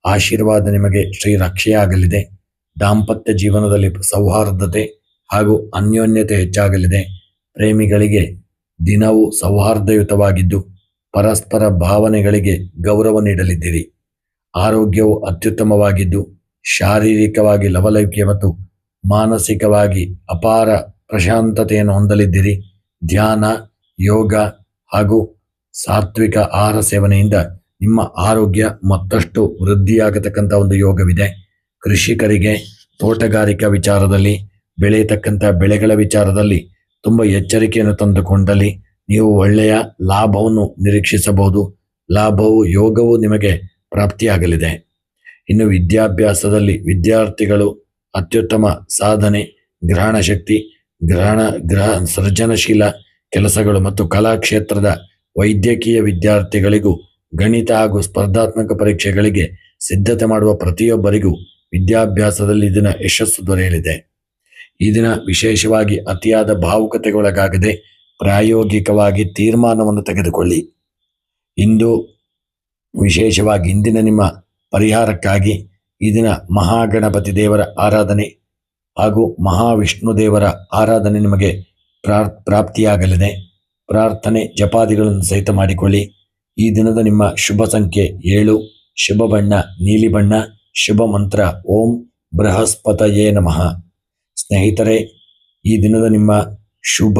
ಆಶೀರ್ವಾದ ನಿಮಗೆ ಶ್ರೀರಕ್ಷೆಯಾಗಲಿದೆ. ದಾಂಪತ್ಯ ಜೀವನದಲ್ಲಿ ಸೌಹಾರ್ದತೆ ಹಾಗೂ ಅನ್ಯೋನ್ಯತೆ ಹೆಚ್ಚಾಗಲಿದೆ. ಪ್ರೇಮಿಗಳಿಗೆ ದಿನವೂ ಸೌಹಾರ್ದಯುತವಾಗಿದ್ದು, ಪರಸ್ಪರ ಭಾವನೆಗಳಿಗೆ ಗೌರವ ನೀಡಲಿದ್ದೀರಿ. ಆರೋಗ್ಯವು ಅತ್ಯುತ್ತಮವಾಗಿದ್ದು, ಶಾರೀರಿಕವಾಗಿ ಲವಲವಿಕೆ ಮತ್ತು ಮಾನಸಿಕವಾಗಿ ಅಪಾರ ಪ್ರಶಾಂತತೆಯನ್ನು ಹೊಂದಲಿದ್ದೀರಿ. ಧ್ಯಾನ, ಯೋಗ ಹಾಗೂ ಸಾತ್ವಿಕ ಆಹಾರ ಸೇವನೆಯಿಂದ ನಿಮ್ಮ ಆರೋಗ್ಯ ಮತ್ತಷ್ಟು ವೃದ್ಧಿಯಾಗತಕ್ಕಂಥ ಒಂದು ಯೋಗವಿದೆ. ಕೃಷಿಕರಿಗೆ ತೋಟಗಾರಿಕಾ ವಿಚಾರದಲ್ಲಿ, ಬೆಳೆಯತಕ್ಕಂಥ ಬೆಳೆಗಳ ವಿಚಾರದಲ್ಲಿ ತುಂಬ ಎಚ್ಚರಿಕೆಯನ್ನು ತಂದುಕೊಂಡಲ್ಲಿ ನೀವು ಒಳ್ಳೆಯ ಲಾಭವನ್ನು ನಿರೀಕ್ಷಿಸಬಹುದು. ಲಾಭವು, ಯೋಗವು ನಿಮಗೆ ಪ್ರಾಪ್ತಿಯಾಗಲಿದೆ. ಇನ್ನು ವಿದ್ಯಾಭ್ಯಾಸದಲ್ಲಿ ವಿದ್ಯಾರ್ಥಿಗಳು ಅತ್ಯುತ್ತಮ ಸಾಧನೆ, ಗ್ರಹಣ ಶಕ್ತಿ, ಗ್ರಹ ಸೃಜನಶೀಲ ಕೆಲಸಗಳು ಮತ್ತು ಕಲಾ ಕ್ಷೇತ್ರದ ವೈದ್ಯಕೀಯ ವಿದ್ಯಾರ್ಥಿಗಳಿಗೂ ಗಣಿತ ಹಾಗೂ ಸ್ಪರ್ಧಾತ್ಮಕ ಪರೀಕ್ಷೆಗಳಿಗೆ ಸಿದ್ಧತೆ ಮಾಡುವ ಪ್ರತಿಯೊಬ್ಬರಿಗೂ ವಿದ್ಯಾಭ್ಯಾಸದಲ್ಲಿ ಈ ದಿನ ಯಶಸ್ಸು ದೊರೆಯಲಿದೆ. ಈ ದಿನ ವಿಶೇಷವಾಗಿ ಅತಿಯಾದ ಭಾವುಕತೆಗೊಳಗಾಗದೆ ಪ್ರಾಯೋಗಿಕವಾಗಿ ತೀರ್ಮಾನವನ್ನು ತೆಗೆದುಕೊಳ್ಳಿ. ಇಂದು ವಿಶೇಷವಾಗಿ ಇಂದಿನ ನಿಮ್ಮ ಪರಿಹಾರಕ್ಕಾಗಿ ಈ ದಿನ ಮಹಾಗಣಪತಿ ದೇವರ ಆರಾಧನೆ ಹಾಗೂ ಮಹಾವಿಷ್ಣು ದೇವರ ಆರಾಧನೆ ನಿಮಗೆ ಪ್ರಾಪ್ತಿಯಾಗಲಿದೆ. ಪ್ರಾರ್ಥನೆ ಜಪಾದಿಗಳನ್ನು ಸಹಿತ ಮಾಡಿಕೊಳ್ಳಿ. ಈ ದಿನದ ನಿಮ್ಮ ಶುಭ ಸಂಖ್ಯೆ 7, ಶುಭ ಬಣ್ಣ ನೀಲಿ ಬಣ್ಣ, ಶುಭ ಮಂತ್ರ ಓಂ ಬೃಹಸ್ಪತಯೇ ನಮಃ. ಸ್ನೇಹಿತರೆ, ಈ ದಿನದ ನಿಮ್ಮ ಶುಭ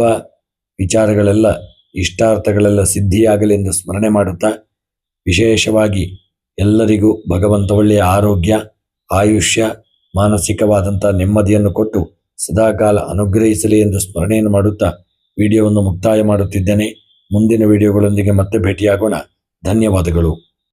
ವಿಚಾರಗಳೆಲ್ಲ, ಇಷ್ಟಾರ್ಥಗಳೆಲ್ಲ ಸಿದ್ಧಿಯಾಗಲಿ ಎಂದು ಸ್ಮರಣೆ ಮಾಡುತ್ತಾ, ವಿಶೇಷವಾಗಿ ಎಲ್ಲರಿಗೂ ಭಗವಂತ ಒಳ್ಳೆಯ ಆರೋಗ್ಯ, ಆಯುಷ್ಯ, ಮಾನಸಿಕವಾದಂಥ ನೆಮ್ಮದಿಯನ್ನು ಕೊಟ್ಟು ಸದಾಕಾಲ ಅನುಗ್ರಹಿಸಲಿ ಎಂದು ಸ್ಮರಣೆಯನ್ನು ಮಾಡುತ್ತಾ ವಿಡಿಯೋವನ್ನು ಮುಕ್ತಾಯ ಮಾಡುತ್ತಿದ್ದೇನೆ. ಮುಂದಿನ ವಿಡಿಯೋಗಳೊಂದಿಗೆ ಮತ್ತೆ ಭೇಟಿಯಾಗೋಣ. ಧನ್ಯವಾದಗಳು.